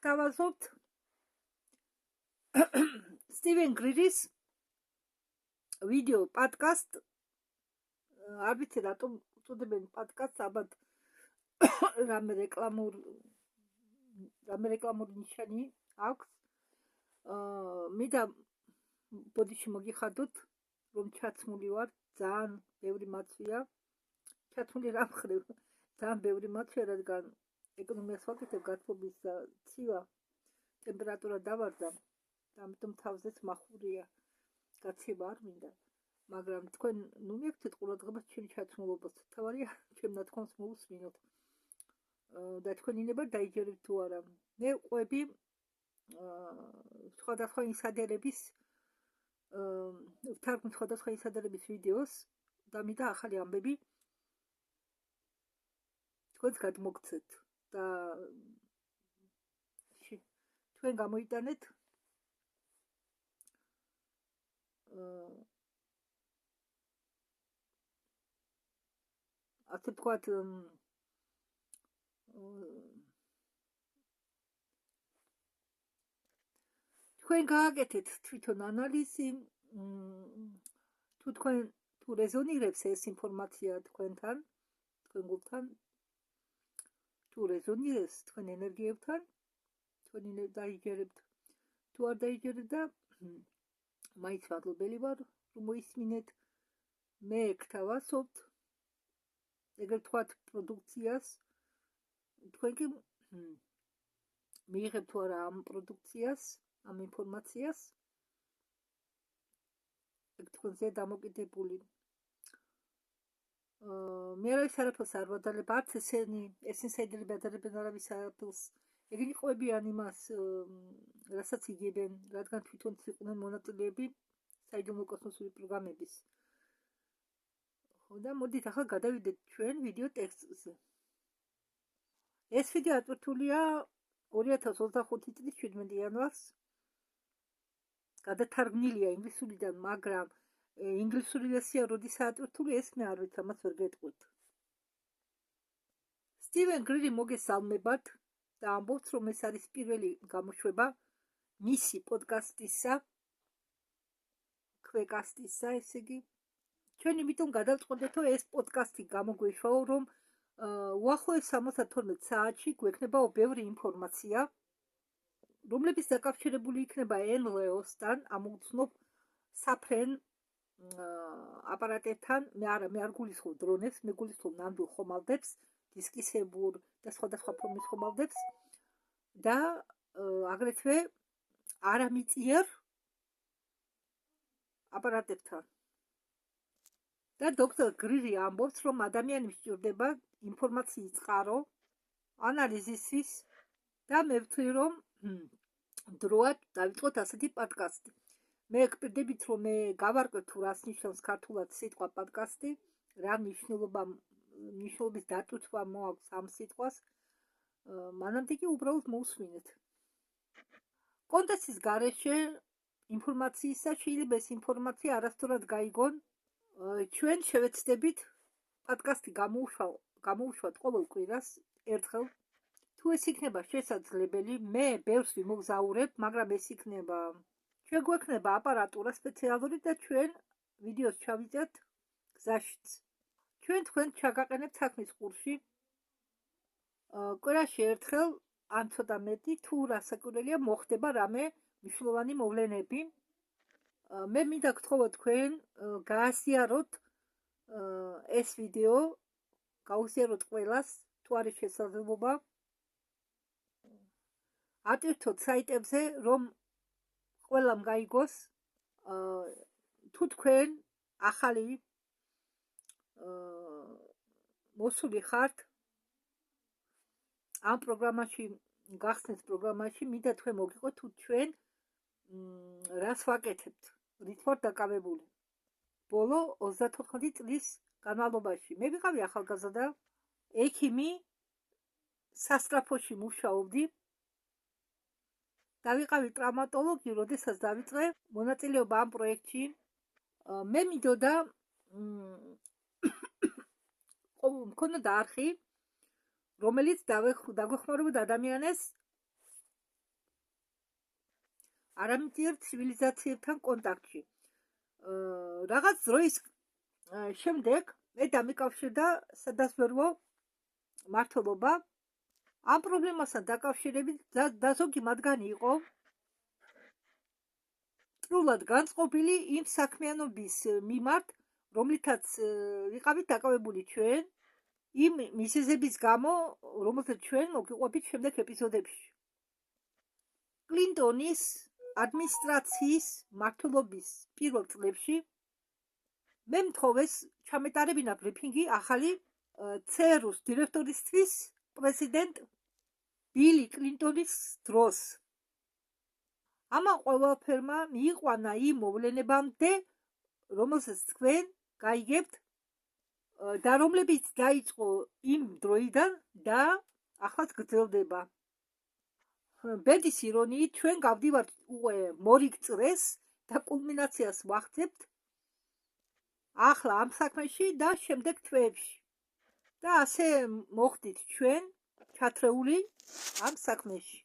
გთავაზობთ სტივენ გრირის ვიდეო პოდკასტ. არ ვიცი რატომ უწოდებენ პოდკასტს, ალბათ რამე რეკლამური ნიშანი აქვს. მინდა ბოდიში მოგიხადოთ, რომ ჩაცმული ვარ, ძალიან ბევრი მაცვია. ჩაცმული რა მხრივ, ძალიან ბევრი მაცვია, რადგან ეკონომიას ვაკეთებ, გათბობის ცივა, ტემპერატურა დავარდა, ამიტომ თავზეც მახურია, გაცემა არ მინდა. მაგრამ თქვენ ნუ მიექცეთ ყურადღებას ჩემი ჩაცმულობას. თავარია ჩემ ნათქვამს მოусმინოთ და თქვენი ნება დაიჯერებთ თუ არა. მე ყვები სხვადასხვა ინსაიდერების ვთარგმნ სხვადასხვა ინსაიდერების ვიდეოს და მინდა ახალი ამბები თქვენს გადმოგცეთ და თქვენ გამოიტანეთ ასე ვთქვათ თქვენ გააკეთეთ თვითონ ანალიზი თუ რეზონირებს ეს ინფორმაცია თქვენთან, თქვენ გულთან, თუ რეზონირებს თქვენ ენერგიებთან, თქვენ დაიჯერებთ, თუ არ დაიჯერებთ და მაინც მადლობელი ვარ, რომ მოისმინეთ. მე გთავაზობთ ეგრეთ ვთქვათ პროდუქციას, თქვენ კი მიიღებთ თუ არა ამ პროდუქციას, ამ ინფორმაციას, ეგ თქვენზე დამოკიდებული. მე არაფერს არ ვადალებ, არც ესენი ინსაიდერები ადარებენ არავის არაფერს. ეგენი ყვებიან იმას, რასაც იგებენ, რადგან თვითონც იყვნენ მონაწილეები საიდუმლო კოსმოსური პროგრამების. და მოდით ახლა გადავიდეთ ჩვენ ვიდეო ტექსტზე. ეს ვიდეო ატვირთულია 2025 წლის 17 იანვარს. გადათარგმნილია ინგლისურიდან, მაგრამ ინგლისური ვერსია როდესაც ატვირთული, ეს მე არ ვიცი, ამას ვერ გეტყვით. სტივენ გრირი მოგესალმებათ და ამბობს, რომ ეს არის პირველი გამოშვება მისი პოდკასტისა, ქვეკასტისა, ესე იგი. ჩვენ იმიტომ გადავწყვეტეთო ეს პოდკასტი გამოგვეშვაო, რომ უახლოეს 72 საათში გვექნება ბევრი ინფორმაცია, რომლებიც დაკავშირებული იქნება NLEOS-თან, ამოუცნობ საფრენ აპარატებთან. მე არ გულისხმობ დრონებს, მე გულისხმობ ნამდვილ ხომალდებს, დისკისებურ და სხვადასხვა ფორმის ხომალდებს და აგრეთვე არამიწიერ აპარატებთან. და დოქტორ გრირი ამბობს, რომ ადამიანებს სჭირდება ინფორმაციის წყარო ანალიზისთვის და მე ვთვლი, რომ დროა დავიწყოთ ასეთი პოდკასტი. მე გპირდებით, რომ მე გავარკვევ თუ რას ნიშნავს ქართულად სიტყვა პოდკასტი, რა მნიშვნელობის დატვირთვა მოაქვს ამ სიტყვას, მანამდე კი უბრალოდ მოусმინეთ. კონტექსტის გარეშე ინფორმაციისა შეიძლება ეს ინფორმაცია არასდროს გაიგონ. ჩვენ შევეცდებით პოდკასტი გამოუშვათ ყოველ კვირას ერთხელ. თუ ეს იქნება შესაძლებელი, მე ბევრს ვიმოგზაურებ, მაგრამ ეს იქნება ჩვენ გვექნება აპარატურა სპეციალური და ჩვენ ვიდეოს ჩავიწერთ გზაშიც. ჩვენ თქვენ ჩაგაყენებთ საქმის კურსში. კვირაში ერთხელ, ან ცოტა მეტი, თუ რასაკვირველია მოხდება რამე მნიშვნელოვანი მოვლენები. მე მინდა გთხოვოთ თქვენ გააზიაროთ ეს ვიდეო, გაუზიაროთ ყველას, თუ არის შესაძლებლობა. ატვირთოთ საიტებზე, რომ ყველამ გაიგოს. თუ თქვენ ახალი მოსული ხართ ამ პროგრამაში, გახსნით პროგრამაში, მინდა თქვენ მოგიყვეთ, თუ ჩვენ რას ვაკეთებთ, რით ვართ დაკავებული. ბოლო 34 წლის განმავლობაში მე ვიყავი ახალგაზრდა, ექიმი, სასტრაფოში მუშაობდი და ვიყავი ტრავმატოლოგი, როდესაც დავიწყე მონაწილეობა ამ პროექტში. მე მინდოდა მქონოდა არხი, რომელიც დაგვეხმარებოდა ადამიანებს არამტიერ ცივილიზაციებთან კონტაქტში. რაღაც დროის შემდეგ მე დამიკავშირდა სადაზვერვო მმართველობა. ამ პრობლემასთან დაკავშირებით და ზოგი მათგანი იყო სრულად განწყობილი იმ საქმიანობის მიმართ, რომლითაც ვიყავით დაკავებული ჩვენ, იმ მიზეზების გამო, რომელსაც ჩვენ მოგიყვებით შემდეგ ეპიზოდებში. კლინტონის ადმინისტრაციის მმართველობის პირველ წლებში მე მთხოვეს ჩამეტარებინა ბრიფინგი ახალი ЦРУ-ს დირექტორისთვის პრეზიდენტ ბილი კლინტონის დროს. ამან ყველაფერმა მიიყვანა იმ მოვლენებამდე, რომელსაც თქვენ გაიგებთ და რომლებიც დაიწყო იმ დროიდან და ახლაც გრძელდება. ბედის ირონიით ჩვენ გავდივართ უკვე მორიგ წრეს და კულმინაციას ვახცებთ ახლა ამ საქმეში და შემდეგ თვეებში. და ასე მოხდით ჩვენ ჩათრეული ამ საქმეში.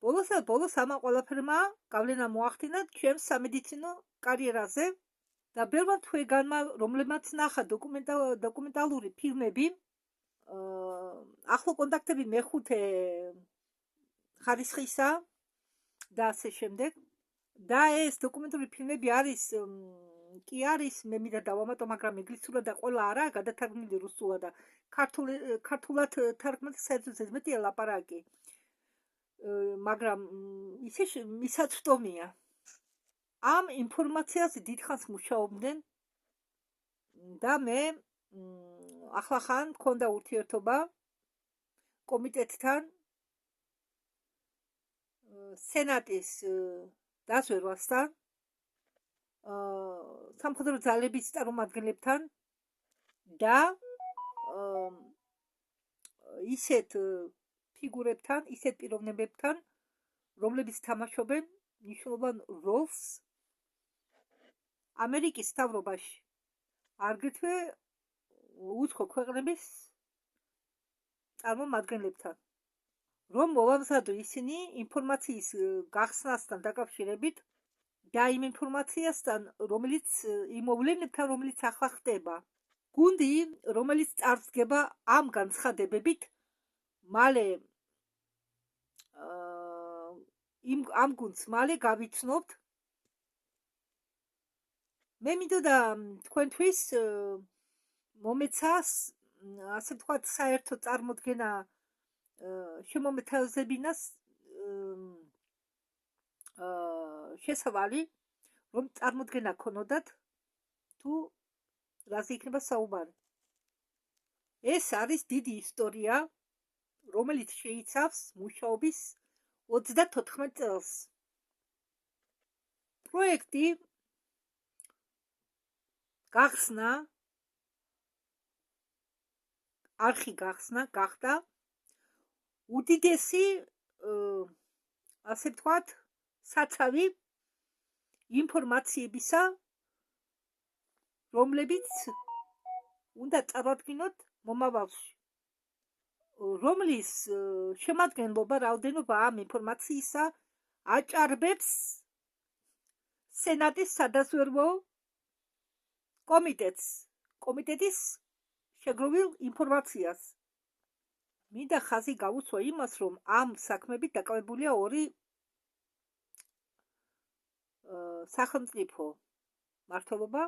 ბოლოს ამან ყველაფერმა გავლენა მოახდინა ჩემს სამედიცინო კარიერაზე და ბევრმა თქვენგანმა, რომლებმაც ნახა დოკუმენტალური ფილმები, ახლო კონტაქტები მეხუთე ხარისხისა და ასე შემდეგ. და ეს დოკუმენტური ფილმები არის მე მინდა დავამატო, მაგრამ ინგლისურად და ყველა არა, გადათარგმნილი რუსულად და ქართულად თარგმნილი საერთოდ მეტია ლაპარაკი. მაგრამ ისე მისაწვდომია. ამ ინფორმაციაზე დიდხანს მუშაობდნენ და მე ახლახან მქონდა ურთიერთობა კომიტეტთან, სენატის დაზვერვასთან, სამხედრო ძალების წარმომადგენლებთან და ისეთ ფიგურებთან, ისეთ პიროვნებებთან, რომლებიც თამაშობენ მნიშვნელოვან როლს ამერიკის მთავრობაში, აგრეთვე უცხო ქვეყნების წარმომადგენლებთან, რომ მოვამზადო ისინი ინფორმაციის გახსნასთან დაკავშირებით და იმ ინფორმაციასთან, რომელიც იმ მოვლენებთან, რომელიც ახლა ხდება. გუნდი, რომელიც წარსდგება ამ განცხადებებით, მალე ამ გუნდს მალე გავიცნობთ. მე მინდოდა თქვენთვის მომეცას, ასე ვთქვათ, საერთო წარმოდგენა შემომეთავაზებინას შესავალი, რომ წარმოდგენა ქონოდათ თუ რაზე იქნება საუბარი. ეს არის დიდი ისტორია, რომელიც შეიცავს მუშაობის 34 წელს. პროექტი გახსნა, არხი გახსნა, გახდა უდიდესი, ასე ვთქვათ, საცავი ინფორმაციებისა, რომლებიც უნდა წარადგინოთ მომავალში. რომლის შემადგენლობა, რაოდენობა ამ ინფორმაციისა აჭარბებს სენატის სადაზვერვო კომიტეტის შეგროვილ ინფორმაციას. მინდა ხაზი გავუსვა იმას, რომ ამ საქმებით დაკავებულია ორი სახელმწიფო მმართველობა,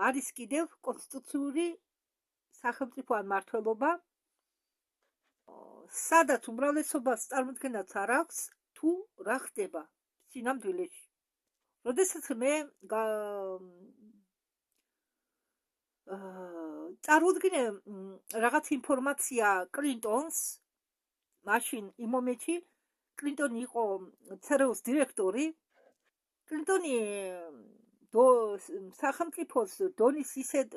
არის კიდევ კონსტიტუციური სახელმწიფო ან მმართველობა, სადაც უმრავლესობას წარმოქმნაც არ აქვს თუ რა ხდება სინამდვილეში. როდესაც მე წარუდგინე რაღაც ინფორმაცია კლინტონს, მაშინ იმ მომენტში კლინტონი იყო ЦРУ-ს დირექტორი. კლინტონი სახელმწიფოს დონის ისეთ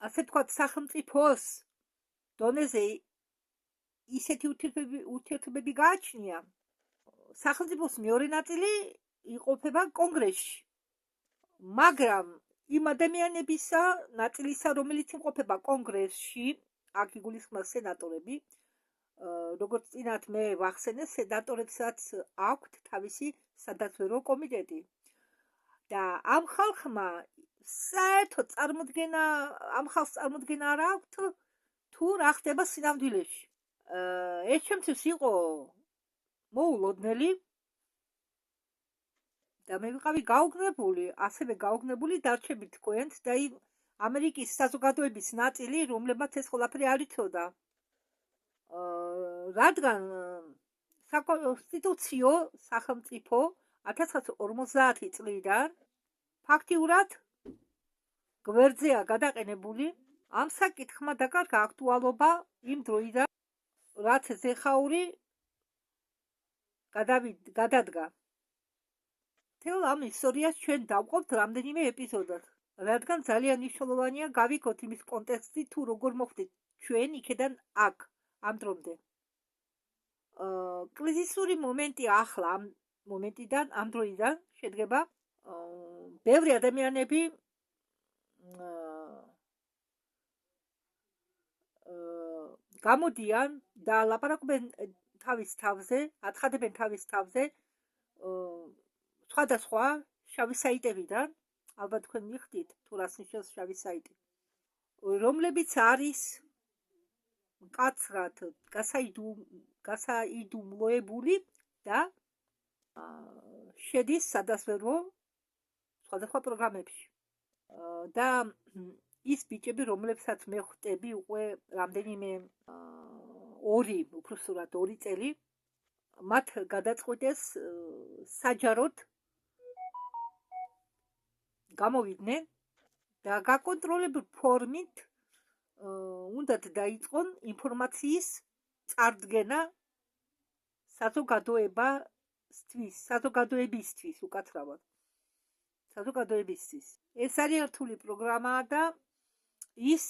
ასე ვთქვათ, სახელმწიფოს დონეზე ისეთი ურთიერთობები გააჩნია. სახელმწიფოს მეორე ნაწილი იყოფება კონგრესში, მაგრამ იმ ადამიანებისა ნაწილისა, რომელიც იმყოფება კონგრესში, აქ იგულისხმება სენატორები, როგორც წინათ მე ვახსენე, სენატორებსაც აქვთ თავისი სადაზვერვო კომიტეტი. და ამ ხალხმა საერთოდ წარმოდგენა, ამ ხალხს წარმოდგენა არ აქვთ თუ რა ხდება სინამდვილეში. ეს ჩემთვის იყო მოულოდნელი და მე ვიყავი გაუგნებული, ასევე გაუგნებული დარჩებით თქვენთ და ამერიკის საზოგადოების ნაწილი, რომლებმაც ეს ყველაფერი არ იცოდა. რადგან საკონსტიტუციო სახელმწიფო 1950 წლიდან ფაქტიურად გვერდზეა გადაყენებული, ამ საკითხმა დაკარგა აქტუალობა იმ დროიდან, რაც ზეხაური გადადგა. თელ ამ ისტორიას ჩვენ დავყოფთ რამდენიმე ეპიზოდად, რადგან ძალიან მნიშვნელოვანია გავიქოთ იმის კონტექსტი, თუ როგორ მოხდით ჩვენ იქედან აქ ამ დრომდე. კრიზისური მომენტი ახლა ამ მომენტიდან, ამ დროიდან შედგება ბევრი ადამიანები გამოდიან და ლაპარაკობენ თავის თავზე, აცხადებენ თავის თავზე სხვადასხვა შავი საიტებიდან, ალბათ თქვენ მიხდით თუ რას ნიშნავს შავი საიტი, რომლებიც არის მკაცრად გასაიდუმლოებული და შედის სადაზვერვო სხვადასხვა პროგრამებში. და ის ბიჭები, რომლებსაც მე ხვდები უკვე რამდენიმე უბრალოდ 2 წელი, მათ გადაწყვიტეს საჯაროდ გამოვიდნენ და გაკონტროლებულ ფორმით უნდათ დაიწყონ ინფორმაციის წარდგენა საზოგადოებისთვის უკაცრავად. საზოგადოებისთვის. ეს არის რთული პროგრამაა და ის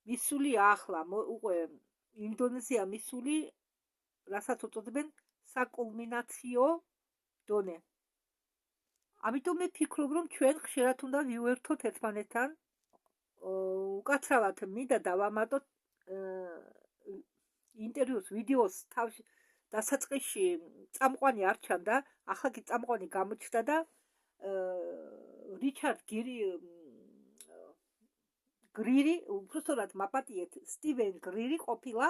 მისული ახლა უკვე ინდონეზია მისული, რასაც უწოდებენ საკულმინაციო დონე. ამიტომ მე ფიქრობ, რომ ჩვენ ხშირად უნდა ვიუერთოთ ერთმანეთთან, უკაცრავად მინდა დავამატოთ ინტერვიუს, ვიდეოს დასაწყისში წამყვანი არ ჩანდა, ახლა კი წამყვანი გამოჩნდა და რიჩარდ გრირი, უბრალოდ მაპატიეთ, სტივენ გრირი ყოფილა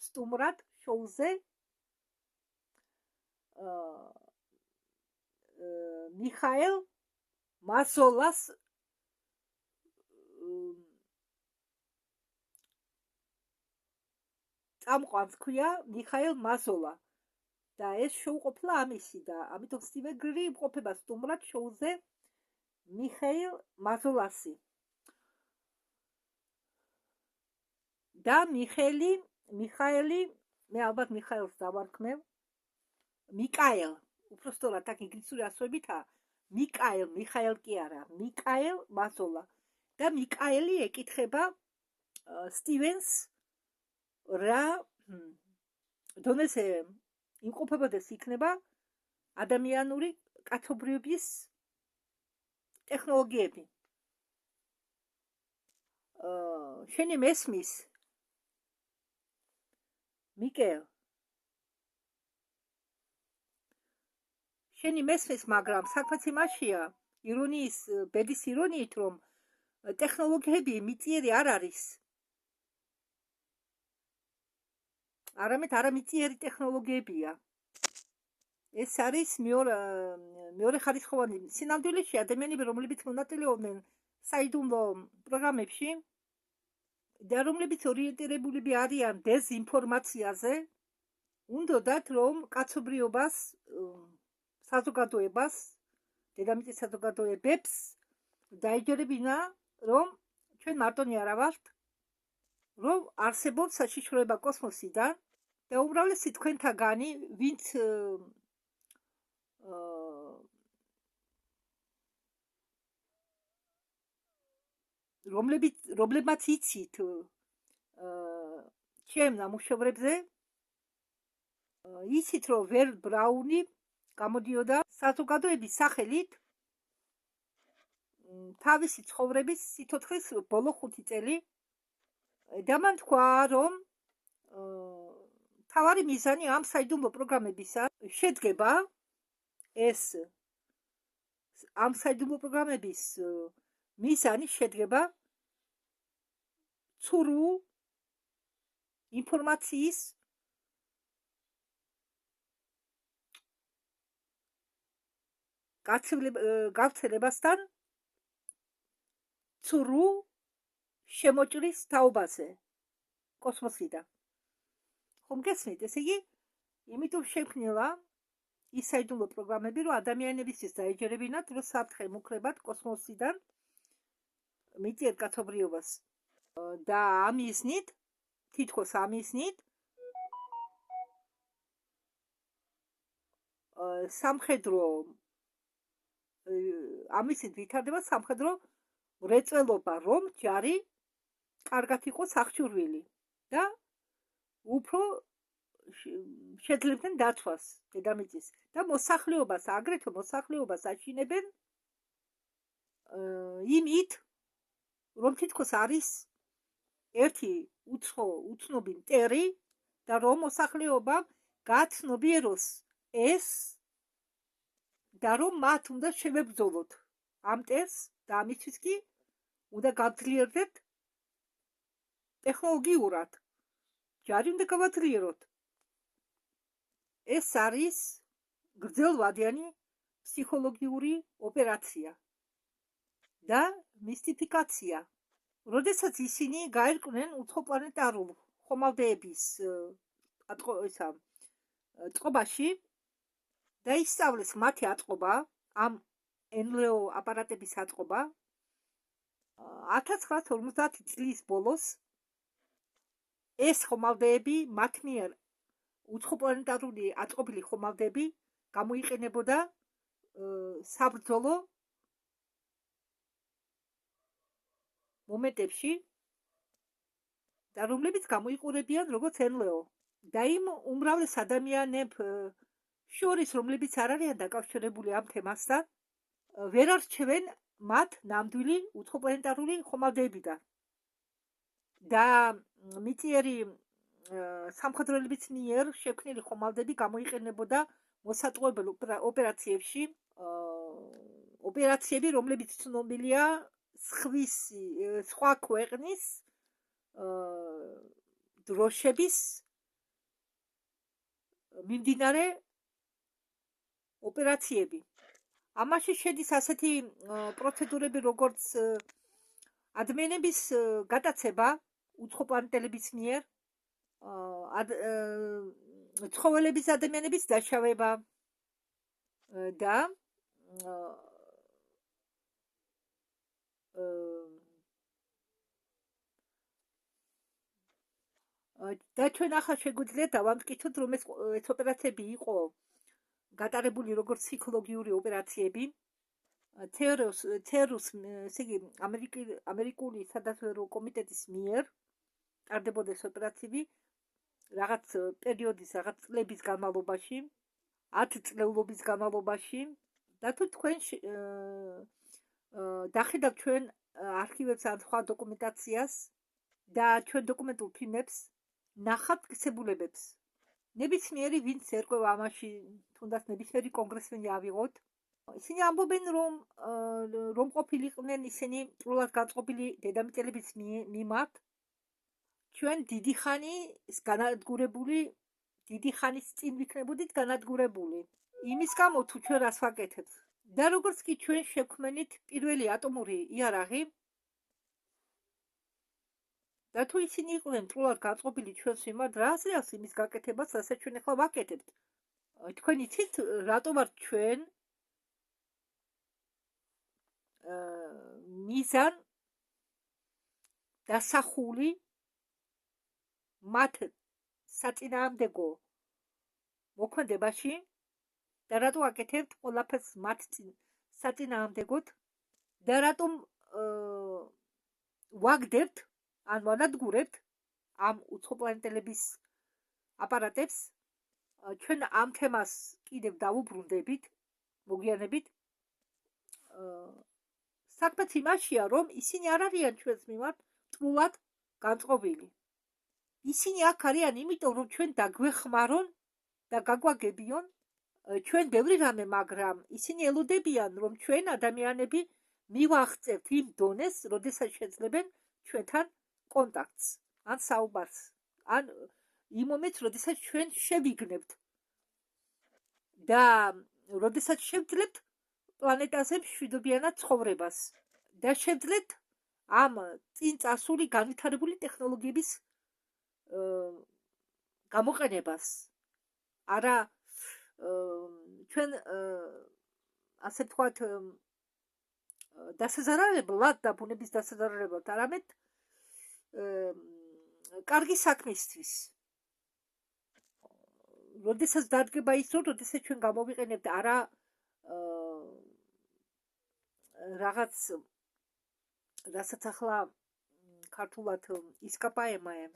სტუმრად შოუზე მიხაელ მასოლას წამყვანს ქვია მიხაელ მასოლა და ეს შოუ ყოფილა ამისი და ამიტომ სტივენ გრირი იმყოფება სტუმრად შოუზე მიხაელ მასოლასი. და მიხაელი, მე ალბათ მიხაელს დავარქმევ, მიკაელ, უბრალოდ აქ ინგლისური ასოებითაა, მიხაელ კი არა, მიკაელ მასოლა. და მიკაელი ეკითხება სტივენს რა დონეზე იმყოფებოდეს იქნება ადამიანური კაცობრიობის ტექნოლოგიები. შენი მესმის მიკელ, შენი მესმის, მაგრამ საქმეც იმაშია, ბედის ირონიით, რომ ტექნოლოგიები მიწიერი არ არის. არამედ არამიწიერი ტექნოლოგიებია. ეს არის მეორე ხარისხოვანი. სინამდვილეში ადამიანები, რომლებიც მონაწილეობდნენ საიდუმლო პროგრამებში და რომლებიც ორიენტირებულები არიან დეზინფორმაციაზე, უნდათ რომ კაცობრიობას, საზოგადოებას, დედამიწის საზოგადოებებს დაეჯერებინა, რომ ჩვენ მარტონი არა ვართ, რომ არსებობს საშიშროება კოსმოსიდან და უმრავლესი თქვენთაგანი, ვინც რომლებმაც იცით ჩემ ნამუშევრებზე, იცით, რომ ვერ ბრაუნი გამოდიოდა საზოგადოების სახელით თავისი ცხოვრების სიცოცხლის ბოლო 5 წელი და მან თქვა, რომ თავარი მიზანი ამ საიდუმლო პროგრამებისა შედგება ეს ამ საიდუმლო პროგრამების მიზანი შედგება ცურუ ინფორმაციის გავრცელებასთან ცურუ შემოჭრის თაობაზე კოსმოსიდან. ხომ გესმით? ესე იგი, იმიტომ შექმნილა ის საიდუმლო პროგრამები, რომ ადამიანებისთვის დაეჯერებინათ, რომ საფრთხე მუქრებათ კოსმოსიდან მიწიერ კაცობრიობას. და ამისნით, თითქოს ამისნით, სამხედრო ამისით ვითარდება სამხედრო მრეწველობა, რომ ჯარი კარგად იყოს აღჭურვილი და უფრო შეძლებდნენ დაცვას დედამიწის და მოსახლეობას, აგრეთვე მოსახლეობას აშინებენ იმით, რომ თითქოს არის ერთი უცნობი მტერი და რომ მოსახლეობამ გააცნობიეროს ეს და რომ მათ უნდა შევებრძოლოთ ამ მტერს და ამისთვის კი უნდა გავძლიერდეთ ტექნოლოგიურად. ჯარი უნდა გავაძლიეროთ. ეს არის გრძელვადიანი ფსიქოლოგიური ოპერაცია და მისტიფიკაცია. როდესაც ისინი გაერკვნენ უცხოპლანეტარულ ხომალდეების წყობაში და ისწავლეს მათი აწყობა, ამ NLO აპარატების აწყობა, 1950 წლის ბოლოს ეს ხომალდეები მათ მიერ უცხოპლანეტარული აწყობილი ხომალდები გამოიყენებოდა საბრძოლო მომენტებში და რომლებიც გამოიყურებიან როგორც NLO. და იმ უმრავლეს ადამიანებს შორის, რომლებიც არ არიან დაკავშირებული ამ თემასთან, ვერ არჩევენ მათ ნამდვილი უცხოპლანეტარული ხომალდეებიდან. და მიწიერი სამხედროების მიერ შექმნილი ხომალდები გამოიყენებოდა მოსატყუებელ ოპერაციებში, ოპერაციები, რომლებიც ცნობილია სხვა ქვეყნის დროშების მიმდინარე ოპერაციები. ამაში შედის ასეთი პროცედურები, როგორც ადამიანების გადაცება უცხოპლანეტელების მიერ, ცხოველების ადამიანების დაშავება და ჩვენ ახლა შეგვიძლია დავამტკიცოთ, რომ ეს ოპერაციები იყო გატარებული როგორც ფსიქოლოგიური ოპერაციები. CERUS, ესე იგი, ამერიკული სადაზვერვო კომიტეტის მიერ ტარდებოდა ეს ოპერაციები რაღაც პერიოდის, რაღაც წლების განმავლობაში, 10 წლეულობის განმავლობაში. და თუ თქვენ დახედავთ ჩვენ არქივებს ან სხვა დოკუმენტაციას და ჩვენ დოკუმენტურ ფილმებს, ნახავთ მტკიცებულებებს. ნებისმიერი, ვინც ერკვევა ამაში, თუნდაც ნებისმიერი კონგრესმენი ავიღოთ, ისინი ამბობენ, რომ ყოფილიყვნენ ისინი სრულად გაწყობილი დედამიწელების მიმართ, ჩვენ დიდი ხანის წინ ვიქნებოდით განადგურებული. იმის გამო თუ ჩვენ რას ვაკეთებთ. და როგორც კი ჩვენ შევქმნით პირველი ატომური იარაღი, და თუ ისინი იყვნენ სრულად გაწყობილი ჩვენს მიმართ, რა აზრავს იმის გაკეთებას, რასაც ჩვენ ახლა ვაკეთებთ. თქვენ იცით, რატო ვართ ჩვენ მიზან დასახული მათ საწინააღმდეგო მოქმედებაში და რატო აკეთებთ ყველაფერს მათ საწინააღმდეგოდ და რატომ ვაგდებთ ან ვანადგურებთ ამ უცხოპლანეტელების აპარატებს. ჩვენ ამ თემას კიდევ დავუბრუნდებით, მოგვიანებით. საქმეც იმაშია, რომ ისინი არ არიან ჩვენს მიმართ სრულად განწყობილი. ისინი აქ არიან იმიტომ რომ ჩვენ დაგვეხმარონ და გაგვაგებიონ ჩვენ ბევრი რამე, მაგრამ ისინი ელოდებიან რომ ჩვენ ადამიანები მივაღწევთ იმ დონეს, როდესაც შეძლებენ ჩვენთან კონტაქტს ან საუბარს, ან იმ მომენტს, როდესაც ჩვენ შევიგნებთ და როდესაც შევძლებთ პლანეტაზე მშვიდობიანად ცხოვრებას და შევძლებთ ამ წინ წასული განვითარებული ტექნოლოგიების გამოყენებას. არა ჩვენ ასე ვთქვათ დასაზარალებლად და ბუნების დასაზარალებლად, არამედ კარგი საქმისთვის. როდესაც დადგება ის დრო, როდესაც ჩვენ გამოვიყენებთ არა რაღაც, რასაც ახლა ქართულად ისკაპაემაე,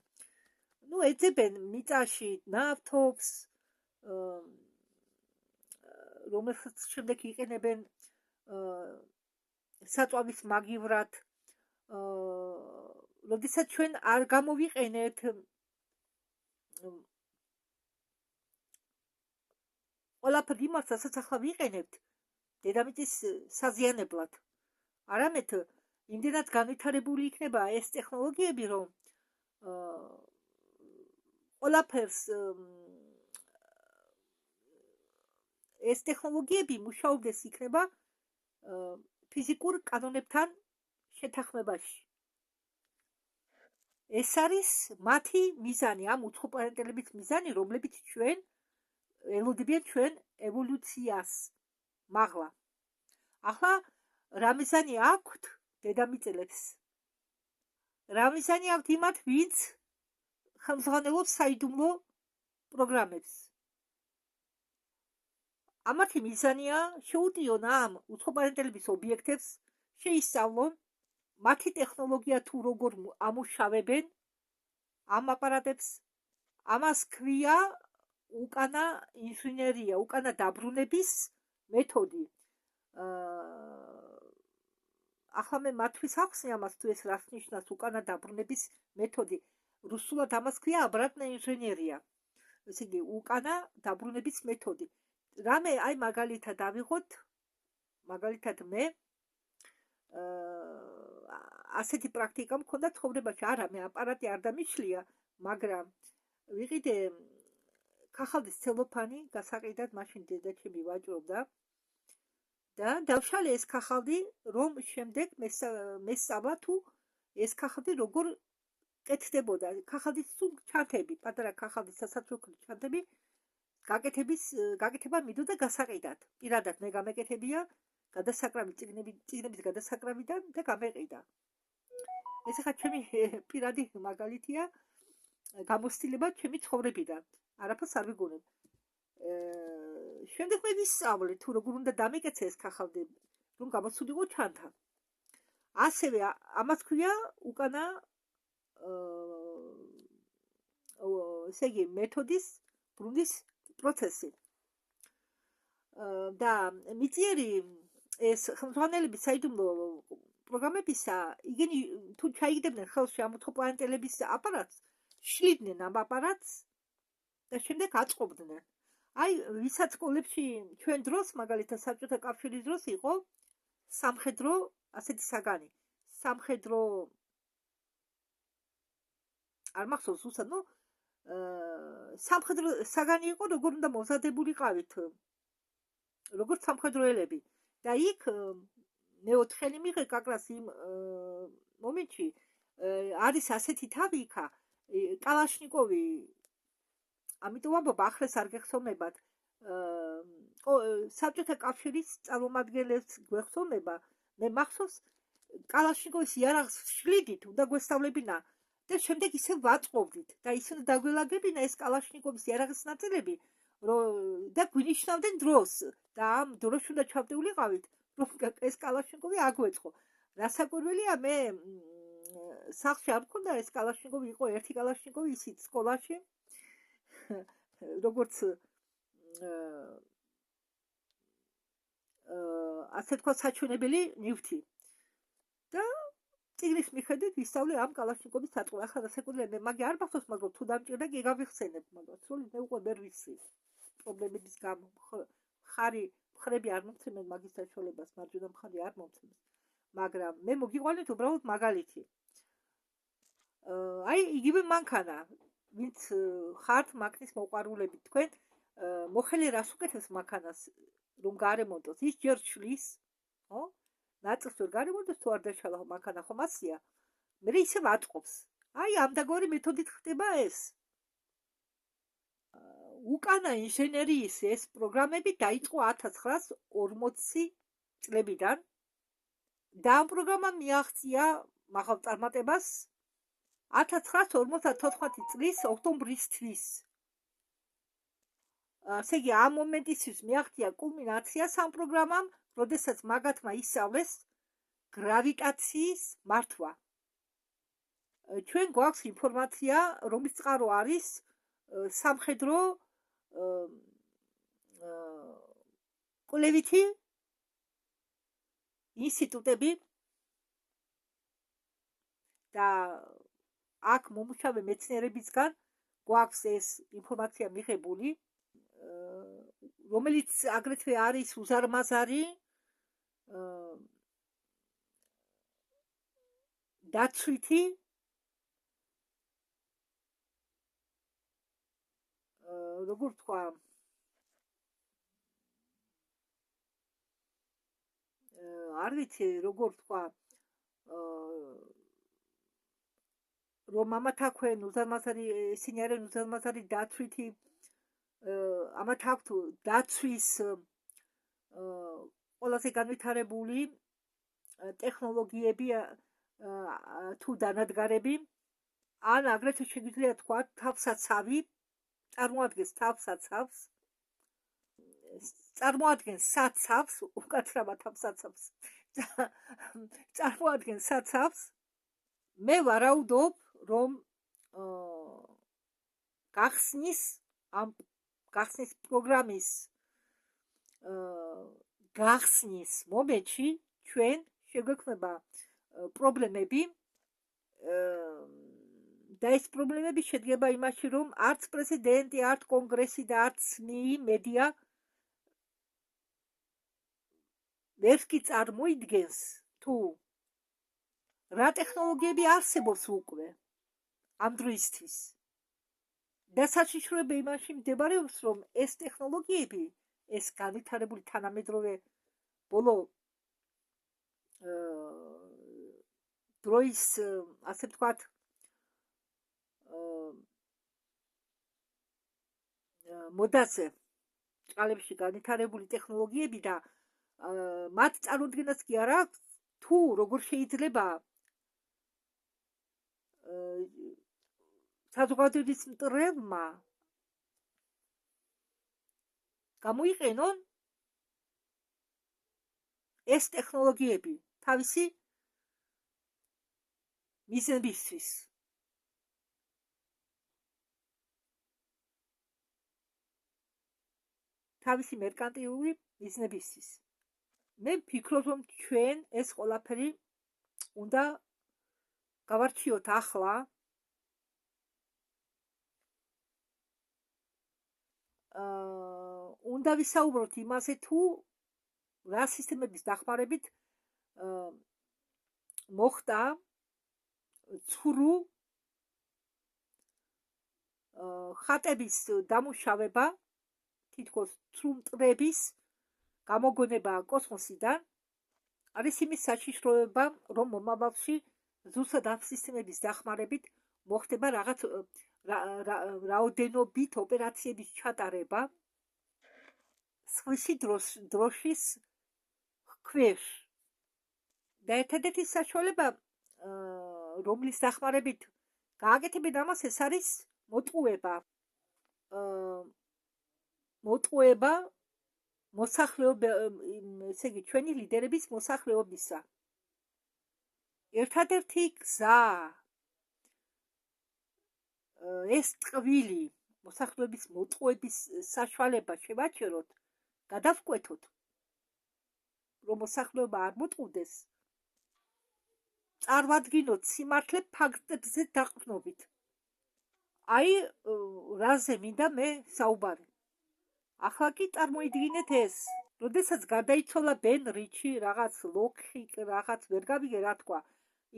ეძებენ მიწაში ნავთობს, რომელსაც შემდეგ იყენებენ საწვავის მაგივრად, როდესაც ჩვენ არ გამოვიყენებთ ყველაფერ იმას, რასაც ახლა ვიყენებთ დედამიწის საზიანებლად, არამედ იმდენად განვითარებული იქნება ეს ტექნოლოგიები, რომ ყველაფერს ეს ტექნოლოგიები მუშაობდეს იქნება ფიზიკურ კანონებთან შეთანხმებაში. ეს არის მათი მიზანი, ამ უცხოპლანეტელების მიზანი, რომლებიც ჩვენ ელოდებიან ჩვენ ევოლუციას მაღლა. ახლა რა მიზანი აქვთ დედამიწელებს? რა მიზანი აქვთ იმათ, ვინც ხელმძღვანელობს საიდუმლო პროგრამებს? ამათი მიზანია შეუტიონ ამ უცხოპლანეტელების ობიექტებს, შეისწავლონ მათი ტექნოლოგია თუ როგორ ამუშავებენ ამ აპარატებს. ამას ქვია უკანა ინჟინერია, უკანა დაბრუნების მეთოდი. ახლა მე მათთვის ახსნი ამას, თუ ეს რას ნიშნავს უკანა დაბრუნების მეთოდი. რუსულად ამას ქვია აბრატნა ინჟინერია. ესე იგი, უკანა დაბრუნების მეთოდი. რამე აი მაგალითად ავიღოთ, მაგალითად მე ასეთი პრაქტიკა მქონდა ცხოვრებაში, არა მე აპარატი არ დამიშლია, მაგრამ ვიყიდე ქაღალდის ცელოფანი გასაყიდად, მაშინ დედაჩემი ვაჭრობდა და დავშალე ეს ქაღალდი, რომ შემდეგ მესწავლა თუ ეს ქაღალდი როგორ კეთდებოდა. ქაღალდის თუ ჩანთები, პატარა ქაღალდის სასაცურქლო ჩანთები გაკეთება მიდოდა გასაყიდად. პირადად მე გამეკეთებია გადასაკრავი წიგნების გადასაკრავიდან და გამეყიდა. ეს ახლა ჩემი პირადი მაგალითია გამოცდილება ჩემი ცხოვრებიდან. არაფერს არ ვიგონებ. შემდეგ მე ვისწავლე თუ როგორ უნდა დამეკეთე ეს ქაღალდი, რომ გამოსულიყო ჩანთა. ასევე ამას ქვია უკანა ესე იგი მეთოდის ბრუნვის პროცესი. და მიწიერი ეს ხელმძღვანელები საიდუმლო პროგრამებისა, იგენი თუ ჩაიგდებდნენ ხელში ამ უცხოპლანეტელების აპარატს, შლიდნენ ამ აპარატს და შემდეგ აწყობდნენ. აი, ვისაც სკოლებში ჩვენ დროს, მაგალითად საბჭოთა კავშირის დროს იყო სამხედრო ასეთი საგანი. სამხედრო არ მახსოვს უსად, სამხედრო საგანი იყო, როგორ უნდა მოზადებულიყავით, როგორც სამხედროელები. და იქ მეოთხელი მიღე კაკრას იმ მომენტში არის ასეთი თავი იქა, კალაშნიკოვი, ამიტომ ამბობ, ახლეს არ გეხსოვნებათ, საბჭოთა კავშირის წარმომადგენლებს გვეხსოვნება, მე მახსოვს კალაშნიკოვის იარაღს შლიდით, უნდა გვესწავლებინა და შემდეგ ისე ვაწყობდით და ისე უნდა დაგველაგებინა ეს კალაშნიკოვის იარაღის ნაწილები, და გვინიშნავდნენ დროს და ამ დროში უნდა ჩავდეულიყავით, რომ ეს კალაშნიკოვი აგვეწყო. რასაკვირველია, მე სახლში არ მქონდა ეს კალაშნიკოვი, იყო ერთი კალაშნიკოვი ისიც სკოლაში, როგორც ასე თქვა საჩვენებელი ნივთი. და წიგნის მიხედვით ვისწავლე ამ კალაშნიკოვის დატყვა. ახლა სეკუნდები მაგი არ მახსოვს, მაგრამ თუ დამჭირდა კი გავიხსენებ, მაგრამ სულ მე უკვე ვერ ვიცი პრობლემების გამო. მხარები არ მომცემენ მაგის საშუალებას, მარჯვენა მხარე არ მომცემს. მაგრამ მე მოგიყვანეთ უბრალოდ მაგალითი. აი იგივე მანქანა, ვინც ხართ მანქანის მოყვარულები, თქვენ მოხელე რას უკეთებს მანქანას, რომ გარემონტოს, ის ჯერ შლის, ხო? ნაწილს ვერ გარემონტოს, თუ არ დაშალა მანქანა, ხომ ასია? მე ისევ აწყობს. აი ამდაგორი მეთოდით ხდება ეს. უკანა ინჟინერიის ეს პროგრამები დაიწყო 1940 წლებიდან და ამ პროგრამამ მიაღწია მაღალწარმატებას 1954 წლის ოქტომბრისთვის. ასე იგი ამ მომენტისთვის მიაღწია კულმინაციას ამ პროგრამამ, როდესაც მაგათმა ისწავლეს გრავიტაციის მართვა. ჩვენ გვაქვს ინფორმაცია, რომლის წყარო არის სამხედრო კვლევითი ინსტიტუტები და აქ მომუშავე მეცნიერებისგან გვაქვს ეს ინფორმაცია მიღებული, რომელიც აგრეთვე არის უზარმაზარი დაცვითი როგორ თქვა არ ვიცი როგორ თქვა რომ ამათ აქვენ უზარმაზარი ისინი არიან უზარმაზარი დაცვითი ამათ აქვთ დაცვის ყველაზე განვითარებული ტექნოლოგიები თუ დანადგარები ან აგრეთვე შეგვიძლია თქვა თავსაცავი წარმოადგენს თავსაცავს წარმოადგენს საცავს უკაცრავად თავსაცავს წარმოადგენს საცავს მე ვარაუდობ რომ გახსნის პროგრამის გახსნის მომენტში ჩვენ შეგვექმნება პრობლემები და ეს პრობლემები შედგება იმაში, რომ არც პრეზიდენტი, არც კონგრესი და არც მედია ვერც კი წარმოიდგენს თუ რა ტექნოლოგიები არსებობს უკვე ამ დროისთვის. და საშიშროება იმაში მდებარეობს, რომ ეს ტექნოლოგიები, ეს განვითარებული თანამედროვე ბოლო დროის, ასე ვთქვათ, მოდაზე ჭყალებში განვითარებული ტექნოლოგიები და მათ წარმოდგენაც კი არ აქვს, თუ როგორ შეიძლება საზოგადოების მტრებმა გამოიყენონ ეს ტექნოლოგიები თავისი მიზნებისთვის. თავისი მერკანტილური მიზნებისთვის. მე ვფიქრობ, რომ ჩვენ ეს ყველაფერი უნდა გავარჩიოთ ახლა. უნდა ვისაუბროთ იმაზე, თუ რა სისტემების დახმარებით მოხდა ცრუ ხატების დამუშავება, თითქოს ცრუ მტრების გამოგონება კოსმოსიდან, არის იმის საშიშროება, რომ მომავალში ზუსტად ამ სისტემების დახმარებით მოხდება რაღაც რაოდენობით ოპერაციების ჩატარება სხვისი დროშის ქვეშ. და ერთადერთი საშუალება, რომლის დახმარებით გააკეთებენ ამას, ეს არის მოტყუება. მოსახლეობა, ესე იგი, ჩვენი ლიდერების მოსახლეობისა. ერთადერთი გზა ეს ტყვილი მოსახლეობის მოტყუების საშუალება შევაჩეროთ, გადავკვეთოთ, რომ მოსახლეობა არ მოტყუდეს, წარვადგინოთ სიმართლე ფაქტებზე დაყრდნობით. აი, რაზე მინდა მე საუბარი. ახლა კი წარმოიდგინეთ ეს, როდესაც გარდაიცვალა ბენ რიჩი, რაღაც ლოქი, რაღაც ვერ გავიგე რა თქვა,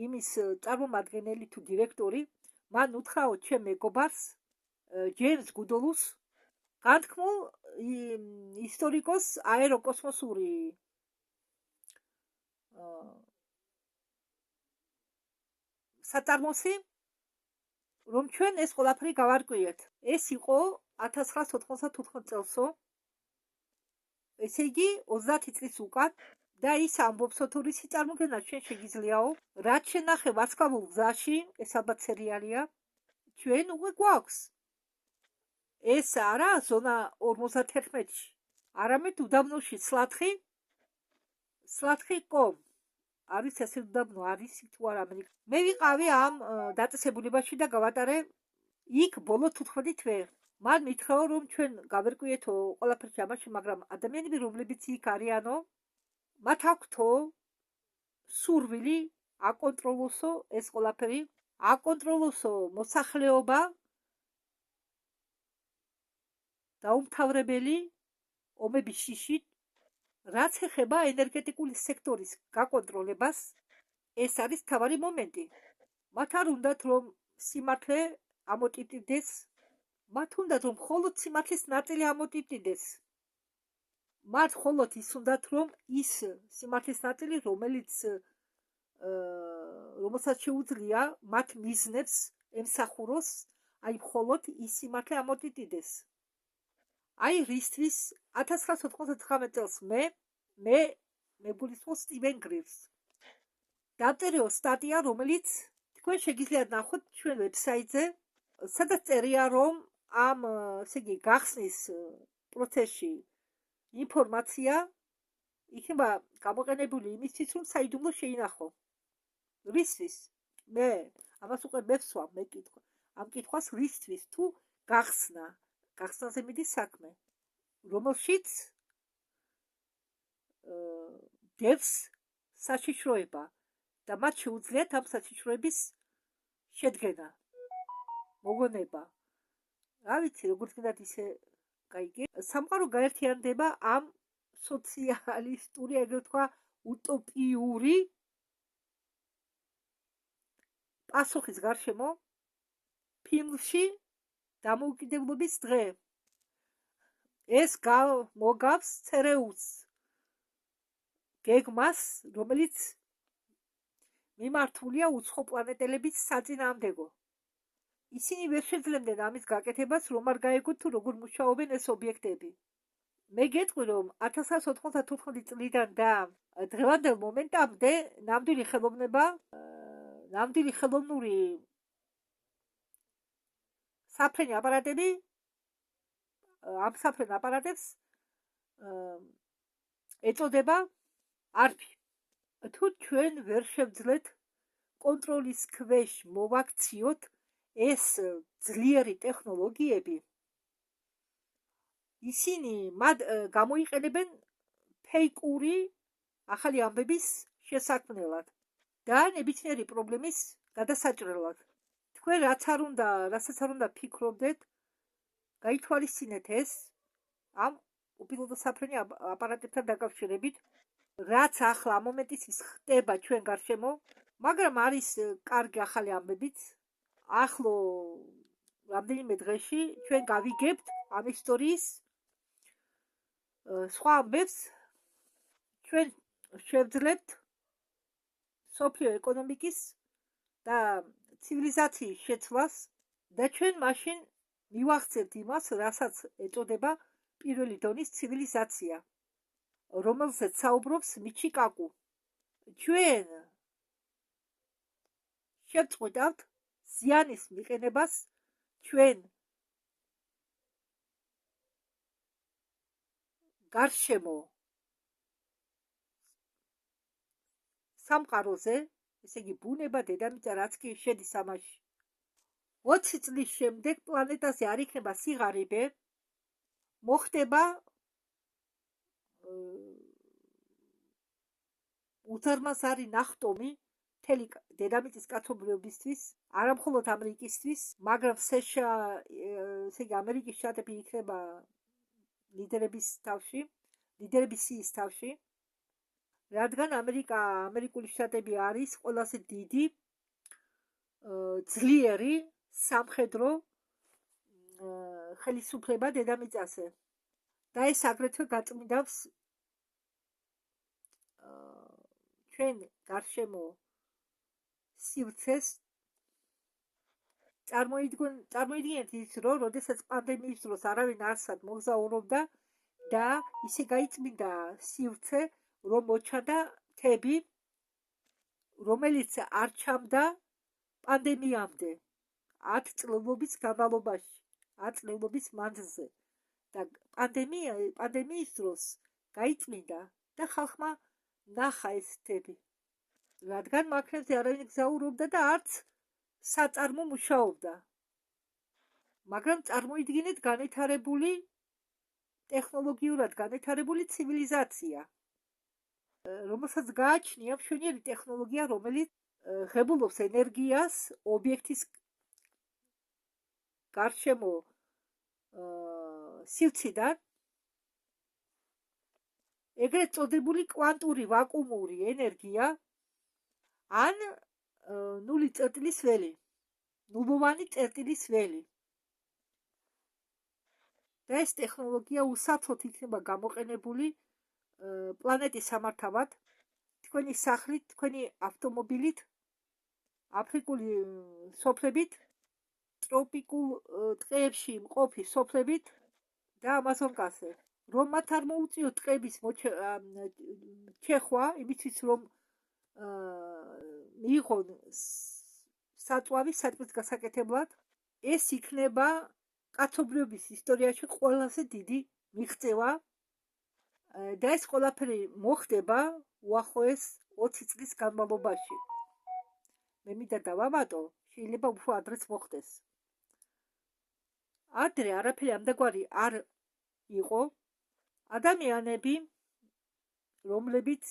იმის წარმომადგენელი თუ დირექტორი, მან უთხრაო ჩემ მეგობარს, ჯეიმს გუდოლუს, განთქმულ ისტორიკოს აეროკოსმოსური საწარმოსი, რომ ჩვენ ეს ყველაფერი გავარკვიეთ. ეს იყო 1994 წელსო, ესე იგი 30 წლის უკან და ის ამბობსო თუ რისი წარმოქმნა ჩვენ შეგიძლიაო, რაც შენახე ვარსკვლავურ გზაში, ეს ალბათ სერიალია, ჩვენ უკვე გვაქვს. ეს არა ზონა 51-ში, არამედ უდაბნოში სლათხი.com არის ეს უდაბნო, არის თუ არა ამერიკა. მე ვიყავი ამ დაწესებულებაში და გავატარე იქ ბოლო 15 თვე. მან მითხრაო, რომ ჩვენ გავერკვიეთო ყველაფერში ამაში, მაგრამ ადამიანები, რომლებიც იქ არიანო, მათ აქვთო სურვილი აკონტროლოსო ეს ყველაფერი, აკონტროლოსო მოსახლეობა, დაუმთავრებელი ომების შიშით, რაც ეხება ენერგეტიკული სექტორის გაკონტროლებას, ეს არის მთავარი მომენტი. მათ არ უნდათ, რომ სიმართლე ამოტიტიდეს, მათ უნდათ, რომ მხოლოდ სიმართლის ნაწილი ამოტიტიდეს. მათ მხოლოდ ის უნდათ, რომ ის სიმართლის ნაწილი, რომელსაც შეუძლია მათ მიზნებს ემსახუროს, აი მხოლოდ ის სიმართლე ამოტიტიდეს. აი რისთვის 1999 წელს მე მეგულისხმობ სტივენ გრივს. დავწერეო სტატია, რომელიც თქვენ შეგიძლიათ ნახოთ ჩვენ ვებსაიტზე, სადაც წერია, რომ ამ ესე იგი გახსნის პროცესში ინფორმაცია იქნება გამოყენებული იმისთვის, რომ საიდუმლო შეინახო. რისთვის? მე ამას უკვე მევსვამ, მე კითხვა. ამ კითხვას რისთვის თუ გახსნაზე მიდის საქმე, რომელშიც დევს საშიშროება და მათ შეუძლიათ ამ საშიშროების შედგენა, მოგონება. რა ვიცი, როგორც გინდათ ისე გაიგე. სამყარო გაერთიანდება ამ სოციალისტური, ეგრე ვთქვა, უტოპიური პასუხის გარშემო ფილმში დამოუკიდებლობის დღე. ეს მოგავს ცერეუსს გეგმას, რომელიც მიმართულია უცხო პლანეტელების საწინააღმდეგო. ისინი ვერ შეძლებდნენ ამის გაკეთებას, რომ არ გაეგოთ თუ როგორ მუშაობენ ეს ობიექტები. მე გეტყვი, რომ 1994 წლიდან და დღევანდელ მომენტამდე ნამდვილი ხელოვნური საფრენი აპარატები, ამ საფრენ აპარატებს ეწოდება არფი. თუ ჩვენ ვერ შევძლეთ კონტროლის ქვეშ მოვაქციოთ ეს ძლიერი ტექნოლოგიები, ისინი გამოიყენებენ ფეიკური ახალი ამბების შესაქმნელად და ნებისმიერი პრობლემის გადასაჭრელად. თქვენ რასაც არ უნდა ფიქრობდეთ, გაითვალისწინეთ ეს ამ უპილოტო საფრენი აპარატებთან დაკავშირებით, რაც ახლა ამ მომენტისთვის ხდება ჩვენ გარშემო, მაგრამ არის კარგი ახალი ამბებიც. ახლო რამდენიმე დღეში ჩვენ გავიგებთ ამ ისტორიის სხვა ამბებს. ჩვენ შევძლებთ სოფლიო ეკონომიკის და ცივილიზაციის შეცვლას და ჩვენ მაშინ მივახცევთ იმას, რასაც ეწოდება პირველი დონის ცივილიზაცია, რომელზეც საუბრობს მიჩი კაკუ. ჩვენ შევწყვეტავთ ზიანის მიყენებას ჩვენ გარშემო სამყაროზე, ესე იგი ბუნება, დედამიწა, რაც კი შედის ამაში. 20 წლის შემდეგ პლანეტაზე არ იქნება სიღარიბე, მოხდება უზარმაზარი ნახტომი მთელი დედამიწის კაცობრიობისთვის, არა მხოლოდ ამერიკისთვის, მაგრამ США, ესე იგი ამერიკის შტატები იქნება ლიდერების თავში, ლიდერების სიის თავში, რადგან ამერიკული შტატები არის ყველაზე დიდი ძლიერი სამხედრო ხელისუფლება დედამიწაზე და ეს აგრეთვე გაწმიდავს ჩვენ გარშემო სივრცეს. წარმოიდგინეთ ის, რომ როდესაც პანდემიის დროს არავინ არსად მოგზაურობდა და ისე გაიწმინდა სივრცე, რომ მოჩანდა მთები, რომელიც არ ჩამდა პანდემიამდე 10 წლების განმავლობაში, 10 წლების მანძილზე და პანდემიის დროს გაიწმინდა და ხალხმა ნახა ეს მთები, რადგან მაქნებზე არავინ გზაურობდა და არც საწარმო მუშაობდა. მაგრამ წარმოიდგინეთ განვითარებული ტექნოლოგიურად განვითარებული ცივილიზაცია, რომელსაც გააჩნია მშვენიერი ტექნოლოგია, რომელიც ღებულობს ენერგიას ობიექტის გარშემო სივრციდან, ეგრეთ წოდებული კვანტური ვაკუუმური ენერგია ან ნულოვანი წერტილის ველი. და ეს ტექნოლოგია უსაფრთხოდ იქნება გამოყენებული პლანეტის სამართავად, თქვენი სახლით, თქვენი ავტომობილით, აფრიკული სოფლებით, ტროპიკულ ტყეებში მყოფი სოფლებით და ამაზონკაზე. რომ მათ არ მოუწიოთ ტყეების ჩეხვა, იმისთვის რომ მიიღონ საწვავი საჭმლის გასაკეთებლად, ეს იქნება კაცობრიობის ისტორიაში ყველაზე დიდი მიღწევა და ეს ყველაფერი მოხდება უახლოეს 20 წლის განმავლობაში. მე მინდა დავამატო, შეიძლება უფრო ადრეც მოხდეს. ადრე არაფერი ამდაგვარი არ იყო. ადამიანები, რომლებიც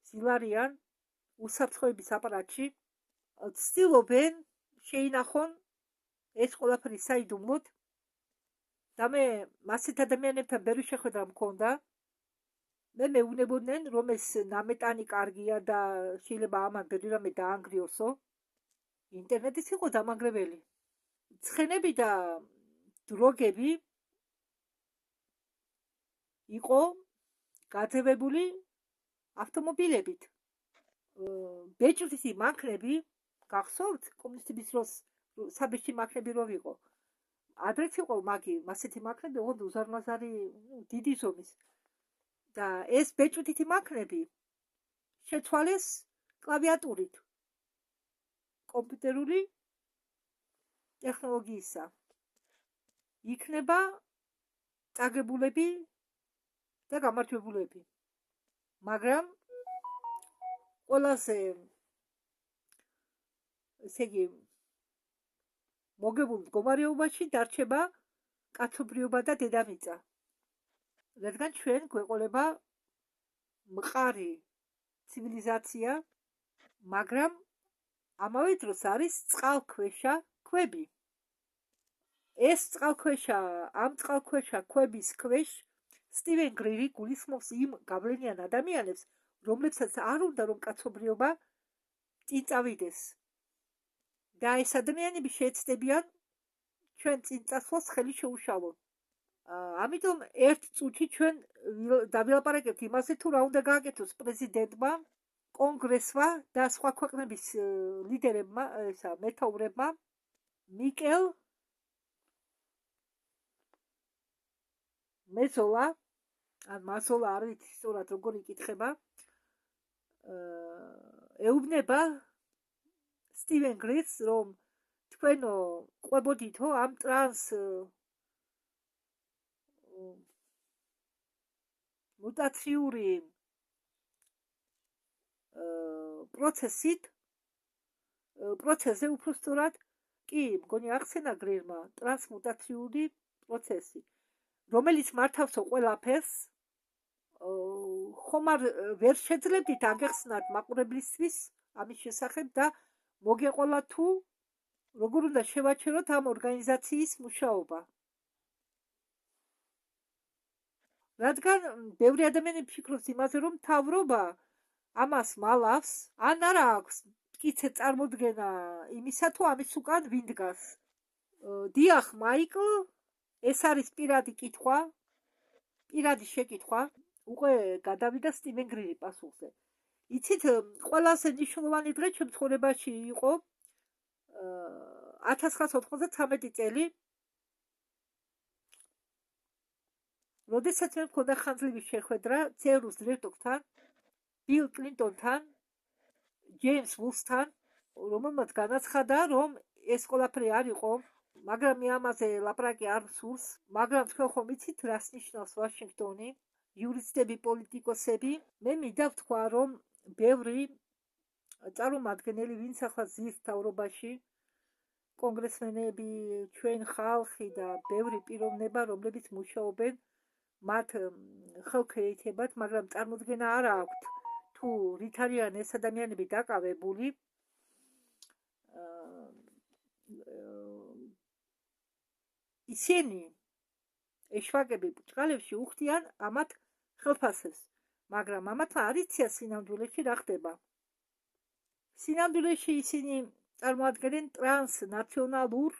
ზილარიან უსაფრთხოების აპარატში, ცდილობენ შეინახონ ეს ყველაფერი საიდუმლოდ და მე მასეთ ადამიანებთან ბევრი შეხვედრა მქონდა. მე მეუბნებოდნენ, რომ ეს ნამეტანი კარგია და შეიძლება ამან ბევრი რამე დაანგრიოსო. ინტერნეტიც იყო დამანგრეველი. ცხენები და დროგები იყო გაძევებული ავტომობილებით. ბეჭდვითი მანქანები, გახსოვთ, კომუნისტების დროს საბეჭდი მანქანები რო იყო. ადრეც იყო მასეთი მანქანები, ოღონდ უზარმაზარი, დიდი ზომის. და ეს ბეჭდვითი მანქანები შეცვალეს კლავიატურით. კომპიუტერული ტექნოლოგიისა. იქნება წაგებულები და გამარჯვებულები. მაგრამ ყველაზე ესე იგი მოგებულ მდგომარეობაში დარჩება კაცობრიობა და დედამიწა. რადგან ჩვენ გვეყოლება მყარი ცივილიზაცია, მაგრამ ამავე დროს არის წყალქვეშა ქვები. ამ წყალქვეშა ქვების ქვეშ სტივენ გრირი გულისხმობს იმ გავლენიან ადამიანებს, რომლებსაც არ უნდა რომ კაცობრიობა წინ წავიდეს. და ეს ადამიანები შეეცდებიან ჩვენ წინ წასვლას ხელი შეუშალონ. ამიტომ ერთ წუთში ჩვენ დავილაპარაკებთ იმაზე, თუ რა უნდა გააკეთოს პრეზიდენტმა, კონგრესმა და სხვა ქვეყნების ლიდერებმა, მეთაურებმა, მიკელ მეზოლა, ან მაზოლა, არ ვიცი სწორად როგორ იკითხება, ეუბნება სტივენ გრირს, რომ თქვენო ყვებოდითო ამ ტრანს მუტაციური პროცესზე უფრო სწორად კი მგონი ახსენა გრირმა ტრანსმუტაციული პროცესი, რომელიც მართავსო ყველაფერს, ხომ არ ვერ შეძლებდით აგეხსნათ მაყურებლისთვის, ამის შესახებ და მოგეყოლა თუ როგორ უნდა შევაჩეროთ ამ ორგანიზაციის მუშაობა. რადგან ბევრი ადამიანი ფიქრობს იმაზე, რომ მთავრობა ამას მალავს, ან არა აქვს მტკიცე წარმოდგენა იმისა, თუ ამის უკან ვინ დგას. დიახ, მაიკლ, ეს არის პირადი კითხვა, პირადი შეკითხვა, უკვე გადავიდა სტივენ გრინის პასუხზე. იცით, ყველაზე მნიშვნელოვანი დღე ჩემ ცხოვრებაში იყო 1993 წელი, როდესაც მე მქონდა ხანძლივი შეხვედრა ცერუს დირექტორთან, ბილ კლინტონთან, ჯეიმს ვულსთან, რომელმაც განაცხადა, რომ ეს ყველაფერი არ იყო, მაგრამ მე ამაზე ლაპარაკი არ მსურს, მაგრამ თქვენ ხომ იცით, რას ნიშნავს ვაშინგტონი, იურისტები, პოლიტიკოსები. მე მინდა ვთქვა, რომ ბევრი წარმომადგენელი, ვინც ახლა ზის მთავრობაში, კონგრესმენები, ჩვენ ხალხი და ბევრი პიროვნება, რომლებიც მუშაობენ მათ ხელქვეითებად, მაგრამ წარმოდგენა არ აქვთ, თუ რით არიან ეს ადამიანები დაკავებული. ისინი ეშვაგები ბრჭყალებში უხდიან ამათ ხელფასებს, მაგრამ ამათმა არ იციან სინამდვილეში რა ხდება. სინამდვილეში ისინი წარმოადგენენ ტრანსნაციონალურ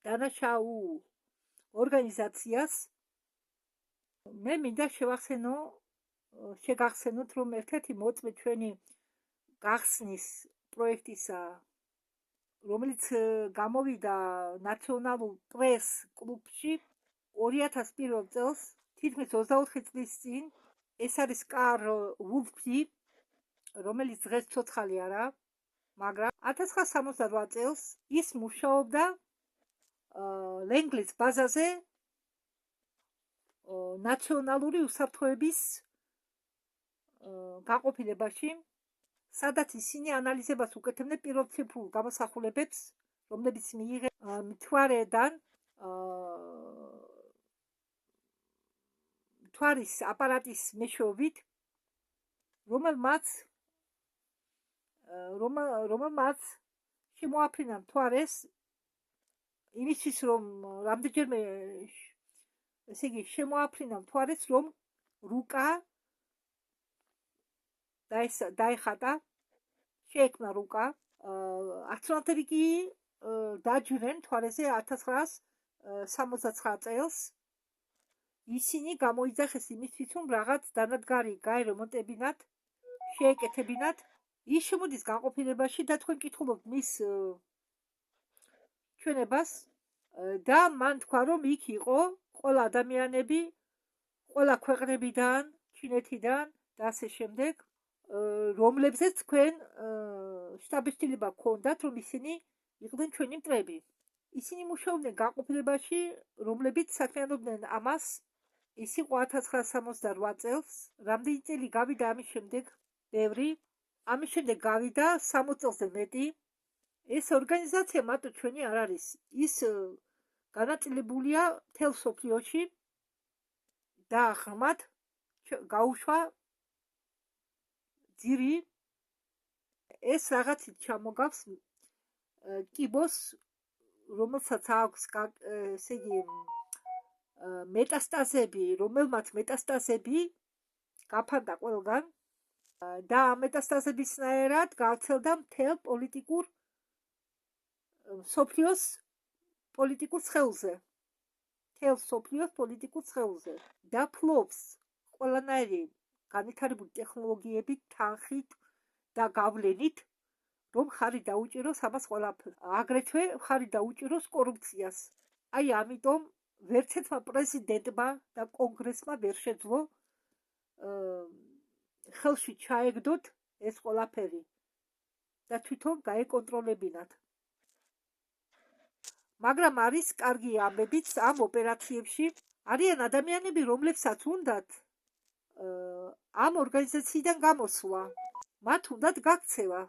დანაშაულ ორგანიზაციას. მე მინდა შეგახსენოთ, რომ ერთ-ერთი მოწმე ჩვენი გახსნის პროექტისა, რომელიც გამოვიდა ნაციონალურ პრეს კლუბში 2001 წელს, თითქმის 24 წლის წინ, ეს არის კარლ ვულფი, რომელიც დღეს ცოცხალი არა, მაგრამ 1968 წელს ის მუშაობდა ლენგლის ბაზაზე ნაციონალური უსაფრთხოების გაყოფილებაში, სადაც ისინი ანალიზებას უკეთებდნენ პირველციფრულ გამოსახულებებს, რომლებიც მიიღეს მთვარის აპარატის მეშვეობით, რომელმაც შემოაფრინა მთვარეს იმისთვის, რომ რამდენჯერმე ესე იგი შემოაფრინა მთვარეს, რომ რუკა დაეხატა, შეექმნა რუკა. ასტრონავტები კი დაჯვრენ მთვარეზე 1969 წელს. ისინი გამოიძახეს იმისთვის, რომ რაღაც დანადგარი გაერემონტებინათ, შეეკეთებინათ. ის შემოდის განყოფილებაში და თქვენ კითხულობთ მის ჩვენებას და მან თქვა, რომ იქ იყო ყველა ადამიანები, ყველა ქვეყნებიდან, ჩინეთიდან და ასე შემდეგ, რომლებზეც თქვენ შთაბეჭდილება გქონდათ, რომ ისინი იყვნენ ჩვენი მტრები. ისინი მუშაობდნენ განყოფილებაში, რომლებიც საქმიანობდნენ ამას. ის იყო 1968 წელს. რამდენი წელი გავიდა ამის შემდეგ? ბევრი. ამის შემდეგ გავიდა 60 წელზე მეტი. ეს ორგანიზაცია მარტო ჩვენი არ არის. ის განაწილებულია მთელ მსოფლიოში და ღრმად გაუშვა ძირი. ეს რაღაცით ჩამოგავს კიბოს, რომელსაც აქვს ესე იგი მეტასტაზები, რომელმაც მეტასტაზები გაფანტა ყველგან და ამ მეტასტაზებისნაირად გავრცელდა მთელ პოლიტიკურ მსოფლიოს პოლიტიკურ სხეულზე. მთელ მსოფლიოს პოლიტიკურ სხეულზე და ფლობს ყველანაირი განვითარებული ტექნოლოგიებით, თანხით და გავლენით, რომ ხარი დაუჭიროს ამას ყველაფერს. აგრეთვე ხარი დაუჭიროს კორუფციას. აი ამიტომ ვერცერთმა პრეზიდენტმა და კონგრესმა ვერ შეძლო ხელში ჩაეგდოთ ეს ყველაფერი და თვითონ გაეკონტროლებინათ. მაგრამ არის კარგი ამბებიც ამ ოპერაციებში. არიან ადამიანები, რომლებსაც უნდათ ამ ორგანიზაციიდან გამოსვლა, მათ უნდათ გაქცევა,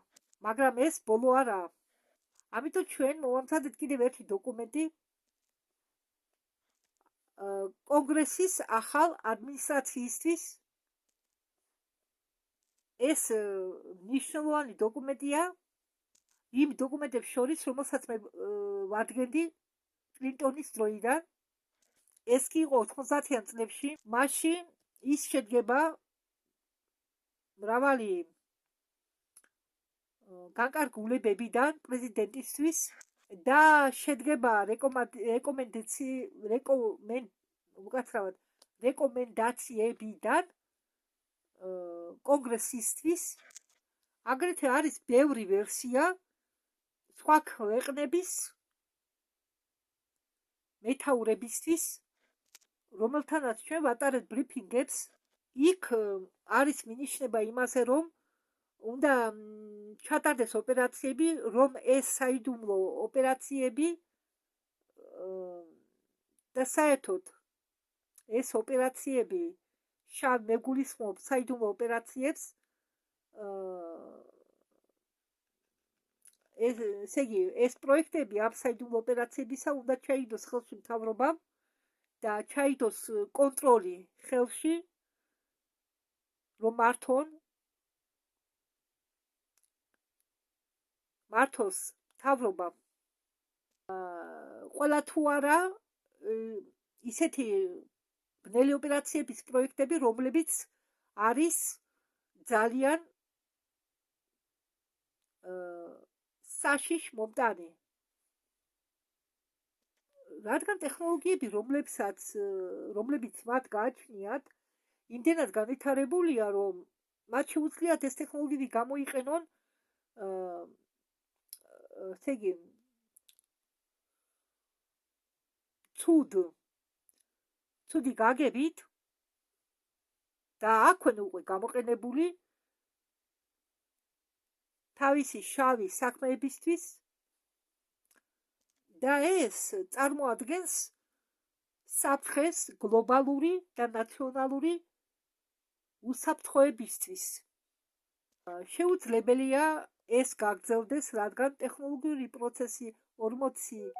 მაგრამ ეს ბოლო არაა. ამიტომ ჩვენ მოვამზადეთ კიდევ ერთი დოკუმენტი, კონგრესის ახალ ადმინისტრაციისთვის. ეს მნიშვნელოვანი დოკუმენტია იმ დოკუმენტებს შორის, რომელსაც მე ვადგენდი კლინტონის დროიდან. ეს კი იყო 90-იან წლებში. მაშინ ის შედგება მრავალი განკარგულებებიდან პრეზიდენტისთვის და შედგება რეკომენდაციებიდან კონგრესისთვის. აგრეთვე არის ბევრი ვერსია სხვა ქვეყნების მეთაურებისთვის, რომელთანაც ჩვენ ვატარებთ ბრიფინგებს. იქ არის მინიშნება იმაზე, რომ უნდა ჩატარდეს ოპერაციები, რომ ეს საიდუმლო ოპერაციები და საერთოდ ეს ოპერაციები მე გულისხმობ საიდუმლო ოპერაციებს, ესე იგი, ეს პროექტები ამ საიდუმლო ოპერაციებისა უნდა ჩაიდოს ხელში მთავრობამ და ჩაიდოს კონტროლი ხელში, რომ მართოს მთავრობამ. ყველა თუ არა ისეთი ბნელი ოპერაციების პროექტები, რომლებიც არის ძალიან საშიშ მომტანი. რადგან ტექნოლოგიები, რომლებიც მათ გააჩნიათ, იმდენად განვითარებულია, რომ მათ შეუძლიათ ეს ტექნოლოგიები გამოიყენონ ესე იგი ცუდი გაგებით და აქვენ უკვე გამოყენებული თავისი შავი საქმეებისთვის და ეს წარმოადგენს საფრთხეს გლობალური და ნაციონალური უსაფრთხოებისთვის. შეუძლებელია ეს გაგრძელდეს, რადგან ტექნოლოგიური პროცესი 40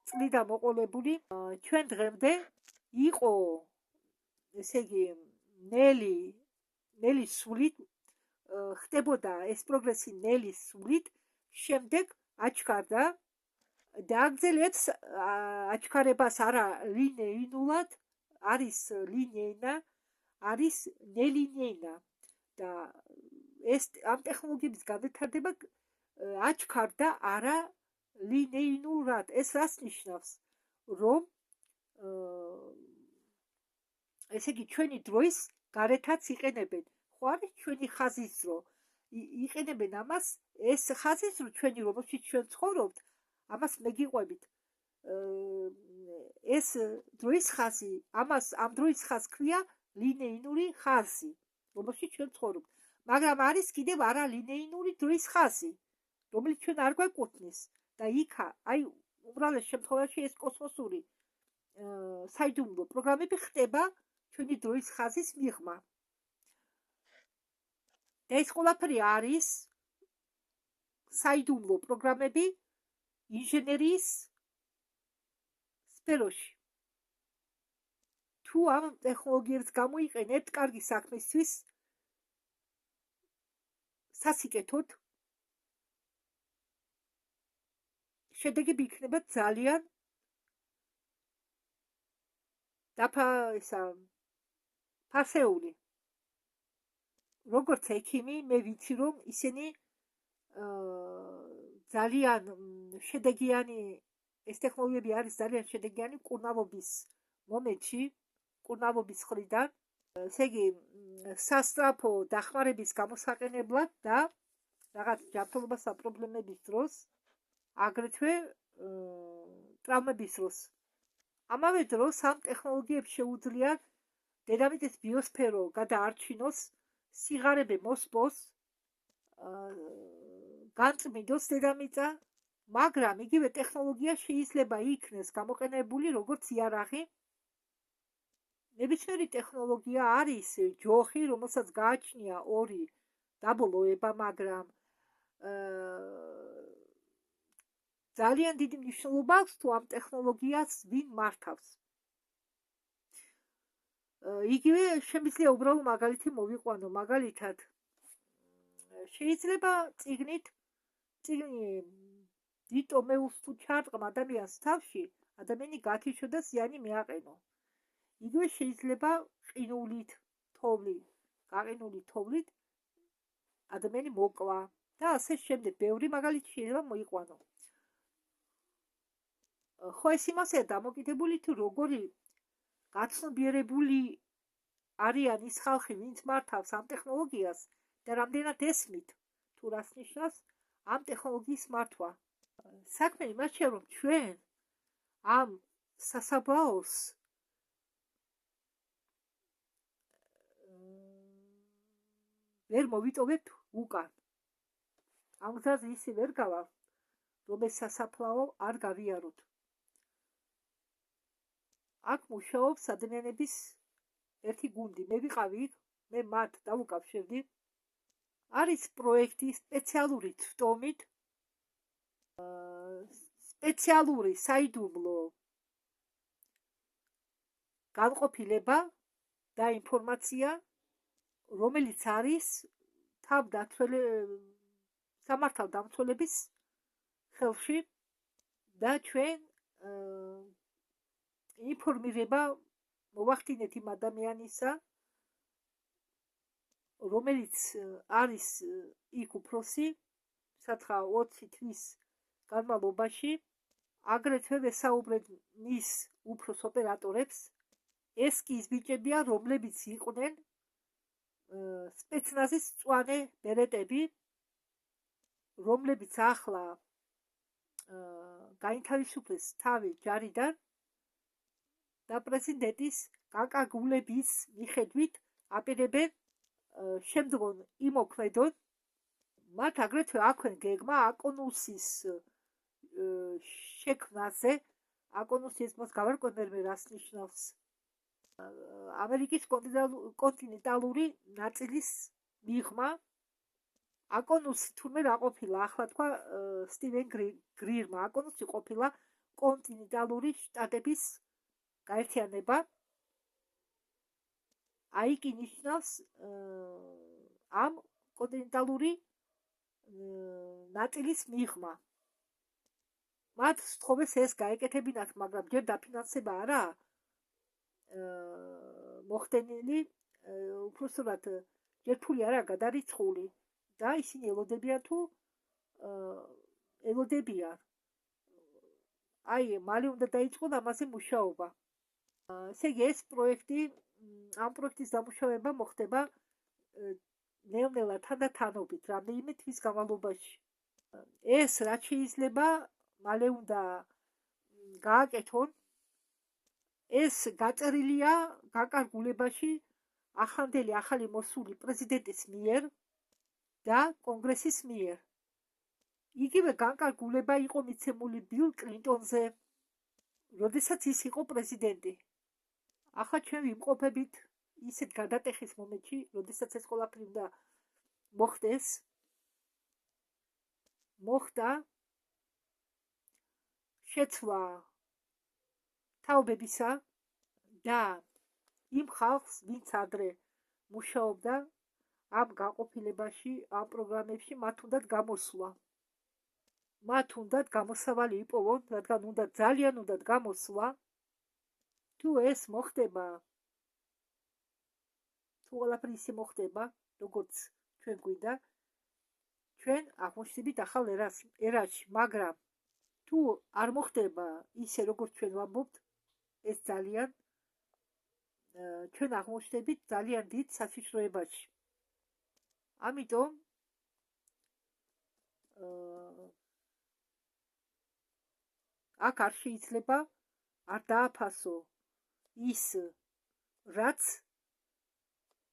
წლიდან მოყოლებული ჩვენ დღემდე იყო, ესე იგი, ნელი სულით ხდებოდა ეს პროგრესი ნელის სულით, შემდეგ აჩქარდა და აგრძელებს აჩქარებას არა ლინეინულად, არის ლინეინა, არის ნელინეინა და ეს ამ ტექნოლოგიების განვითარდება აჩქარდა არა ლინეინურად. ეს რას ნიშნავს? რომ ესე იგი ჩვენი დროის გარეთაც იყენებენ. ხო არის ჩვენი ხაზის დრო. იყენებენ ამას, ეს ხაზის დრო ჩვენი, რომელშიც ჩვენ ცხოვრობთ, ამას მეგიყვებით. ეს დროის ხაზი, ამ დროის ხაზს ქვია ლინეინური ხაზი, რომელშიც ჩვენ ცხოვრობთ. მაგრამ არის კიდევ არა ლინეინური დროის ხაზი, რომელიც ჩვენ არ გვეკუთვნის და იქა, აი, უმრავლეს შემთხვევაში ეს კოსმოსური საიდუმლო პროგრამები ხდება ჩვენი დროის ხაზის მიღმა. და ეს ყველაფერი არის საიდუმლო პროგრამები ინჟინერიის სფეროში. თუ ამ ტექნოლოგიებს გამოიყენებთ კარგი საქმისთვის, სასიკეთოდ, შედეგები იქნება ძალიან ფასეული. როგორც ექიმი, მე ვიცი, რომ ისინი ძალიან შედეგიანი, ეს ტექნოლოგიები არის ძალიან შედეგიანი მკურნალობის მომენტში, მკურნალობის მხრიდან, ესე იგი, სასწრაფო დახმარების გამოსაყენებლად და რაღაც ჯანმრთელობასა პრობლემების დროს, აგრეთვე ტრავმების დროს. ამავე დროს ამ ტექნოლოგიებს შეუძლიათ დედამიწის ბიოსფერო გადაარჩინოს, სიღარიბე მოსპოს, განწმინდოს დედამიწა, მაგრამ იგივე ტექნოლოგია შეიძლება იქნეს გამოყენებული როგორც იარაღი. ნებისმიერი ტექნოლოგია არის ჯოხი, რომელსაც გააჩნია ორი დაბოლოება, მაგრამ ძალიან დიდი მნიშვნელობა აქვს თუ ამ ტექნოლოგიას ვინ მართავს. იგივე შემიძლია უბრალო მაგალითი მოვიყვანო, მაგალითად შეიძლება წიგნი დიდ ტომეულს თუ ჩარწყმა ადამიანს თავში, ადამიანი გათიშო და ზიანი მიაყენო. იგივე შეიძლება ყინულით, გაყინული თოვლით ადამიანი მოკლა და ასე შემდეგ. ბევრი მაგალითი შეიძლება მოიყვანო. ხო ეს იმასეა დამოკიდებული თუ როგორი გაცნობიერებული არიან ის ხალხი, ვინც მართავს ამ ტექნოლოგიას და რამდენად ესმით თუ რას ნიშნავს ამ ტექნოლოგიის მართვა. საქმე იმაშია, რომ ჩვენ ამ სასაბაოს ვერ მოვიტოვებთ უკან. ამ გზაზე ისე ვერ გავალ, რომ ეს სასაფლაო არ გავიაროთ. აქ მუშაობს ადამიანების ერთი გუნდი, მე ვიყავი იქ, მე მათ დავუკავშირდი. არის პროექტი სპეციალური თვდომით, სპეციალური საიდუმლო განყოფილება და ინფორმაცია, რომელიც არის სამართალდამცველების ხელში და ჩვენ ინფორმირება მოვახდინეთ იმ ადამიანისა, რომელიც არის იქ უფროსი, სათხა 20 თვის განმავლობაში, აგრეთვე ვესაუბრეთ მის უფროს ოპერატორებს. ეს კი ის ბიჭებია, რომლებიც იყვნენ სპეცნაზის მწვანე ბერეტები, რომლებიც ახლა გაინთავისუფლეს თავი ჯარიდან და პრეზიდენტის გაკარგულების მიხედვით აპირებენ შემდგომ იმოქმედონ. მათ აგრეთვე აქვენ გეგმა აკონუსის შექმნაზე. აკონუსი ეს მას გავარკვევენ მე რას ნიშნავს. ამერიკის კონტინენტალური ნაწილის მიღმა. აკონუსი თურმე რა ყოფილა, ახლა თქვა სტივენ გრირმა, აკონუსი ყოფილა კონტინენტალური შტატების გაერთიანება. აი კი ნიშნავს ამ კონტინენტალური ნაწილის მიღმა. მათ სთხოვეს ეს გაეკეთებინათ, მაგრამ ჯერ დაფინანსება არაა მოხდენილი, უпростоრად ჯერ ფული არაა გადარიცხული და ისინი ელოდებიან. აი, მალე უნდა დაიწყონ ამაზე მუშაობა. ესე იგი, ეს პროექტი, ამ პროექტის დამუშავება მოხდება ნელ-ნელა თანდათანობით, რამდენიმე თვის განმავლობაში. ეს რაც შეიძლება მალე უნდა გააკეთონ. ეს გაწერილია გაკარგულებაში ახლანდელი ახალი მოსული პრეზიდენტის მიერ და კონგრესის მიერ. იგივე განკარგულება იყო მიცემული ბილ კლინტონზე, როდესაც ის იყო პრეზიდენტი. ახლა ჩვენ ვიმყოფებით ისეთ გადატეხის მომენტში, როდესაც ეს ყველაფერი უნდა მოხდეს. მოხდა შეცვლა თაობებისა და იმ ხალხს, ვინც ადრე მუშაობდა ამ გაყოფილებაში, ამ პროგრამებში, მათ უნდათ გამოსვლა. მათ უნდათ გამოსავალი იპოვონ, რადგან ძალიან უნდათ გამოსვლა. თუ ეს მოხდება, თუ ყველაფერი ისე მოხდება, როგორც ჩვენ გვინდა, ჩვენ აღმოჩნდებით ახალ ერაში, მაგრამ თუ არ მოხდება ისე, როგორც ჩვენ ვამბობთ, ეს ძალიან ჩვენ აღმოჩნდებით ძალიან დიდ საშიშროებაში. ამიტომ აქ არ შეიძლება არ დააფასო ის, რაც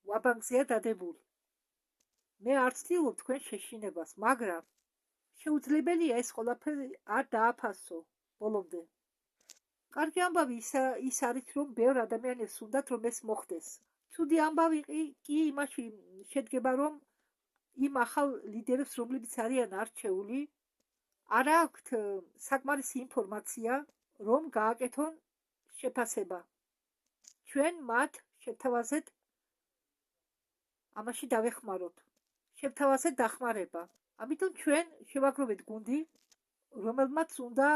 ვაბანკზეა დადებული. მე არ ვცდილობ თქვენ შეშინებას, მაგრამ შეუძლებელია ეს ყველაფერი არ დააფასო ბოლომდე. კარგი ამბავი ის არის, რომ ბევრ ადამიანებს უნდათ, რომ ეს მოხდეს. ცუდი ამბავი კი იმაში შედგება, რომ იმ ახალ ლიდერებს, რომლებიც არიან არჩეული, არ აქვთ საკმარისი ინფორმაცია, რომ გააკეთონ შეფასება. ჩვენ მათ შევთავაზეთ, ამაში დავეხმაროთ. შევთავაზეთ დახმარება. ამიტომ ჩვენ შევაგროვეთ გუნდი, რომელმაც უნდა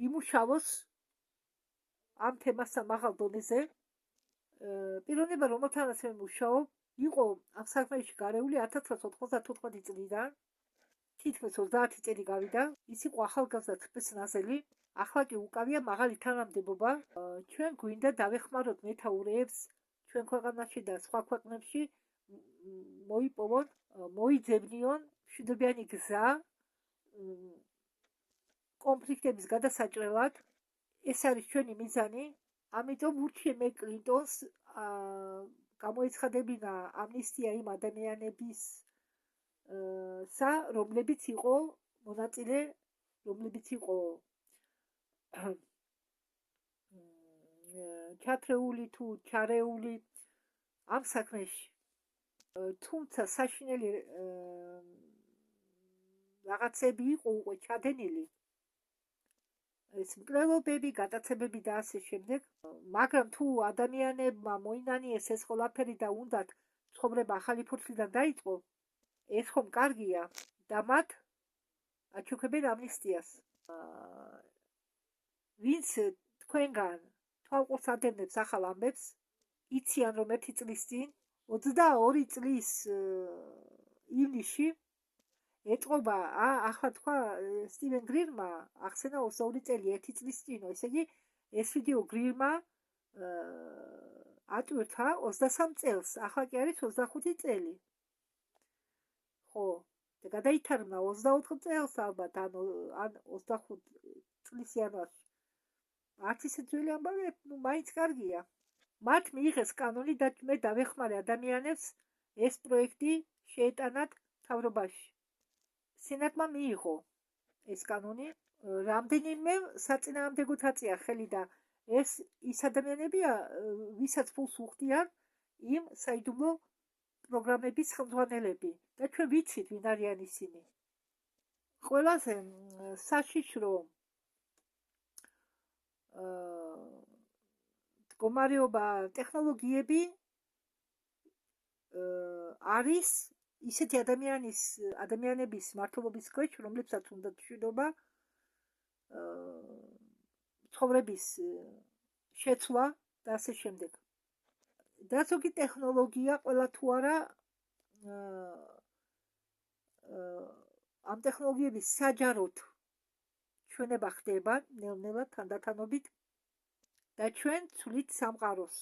იმუშავოს ამ თემასთან მაღალ დონეზე. პიროვნება, რომელთანაც მე მუშაობ, იყო ამ საქმეში გარეული 1994 წლიდან, თითქმის 30 წელი გავიდა. ის იყო ახალგაზრდა თბილისნაზელი. ახლა კი უკავია მაღალი თანამდებობა. ჩვენ გვინდა დავეხმაროთ მეთაურეებს ჩვენ ქვეყანაში და სხვა ქვეყნებში, მოიპოვონ, მოიძებნიონ მშვიდობიანი გზა კონფლიქტების გადასაჭრელად. ეს არის ჩვენი მიზანი. ამიტომ ურჩიე მე კლინტონს გამოეცხადებინა ამნისტია იმ ადამიანებისა, რომლებიც იყო მონაწილე, რომლებიც იყო ჩათრეული თუ ჩარეული ამ საქმეში. თუმცა საშინელი რაღაცები იყო უკვე ჩადენილი, ეს მკვლელობები, გადაცემები და ასე შემდეგ, მაგრამ თუ ადამიანებმა მოინანიეს ეს ყველაფერი და უნდათ ცხოვრება ახალი ფურცლიდან დაიწყო, ეს ხომ კარგია და მათ აჩუქებენ ამნისტიას. ვინც თქვენგან თვალყურს ადევნებს ახალ ამბებს, იციან რომ 1 წლის წინ 22 წლის ივნისში ეტყობა, ახლა თქვა სტივენ გრირმა, ახსენა 22 წელი 1 წლის წინ, ესე იგი ეს ვიდეო გრირმა ატვირთა 23 წელს, ახლა კი არის 25 წელი. ხო, და გადაითარგმნა 24 წელს ალბათ, ან 25 წლის იანვარში. არც ისე ძველი ამბავია, მაინც კარგია. მათ მიიღეს კანონი და მე დავეხმარე ადამიანებს ეს პროექტი შეეტანათ მთავრობაში. სენატმა მიიღო ეს კანონი, რამდენიმე საწინააღმდეგო აწია ხელი და ეს ის ადამიანებია, ვისაც ფულს უხდიან იმ საიდუმლო პროგრამების ხელმძღვანელები და ჩვენ ვიცით ვინ არიან ისინი. ყველაზე საშიშრო მდგომარეობა ტექნოლოგიები არის ისეთი ადამიანების მმართველობის ქვეშ, რომლებსაც უნდა მშვიდობა, ცხოვრების შეცვლა და ასე შემდეგ. და ზოგი ტექნოლოგია ყველა თუ არა ამ ტექნოლოგიების საჯაროდ ჩვენება ხდება ნელ-ნელა თანდათანობით და ჩვენ ვცვლით სამყაროს.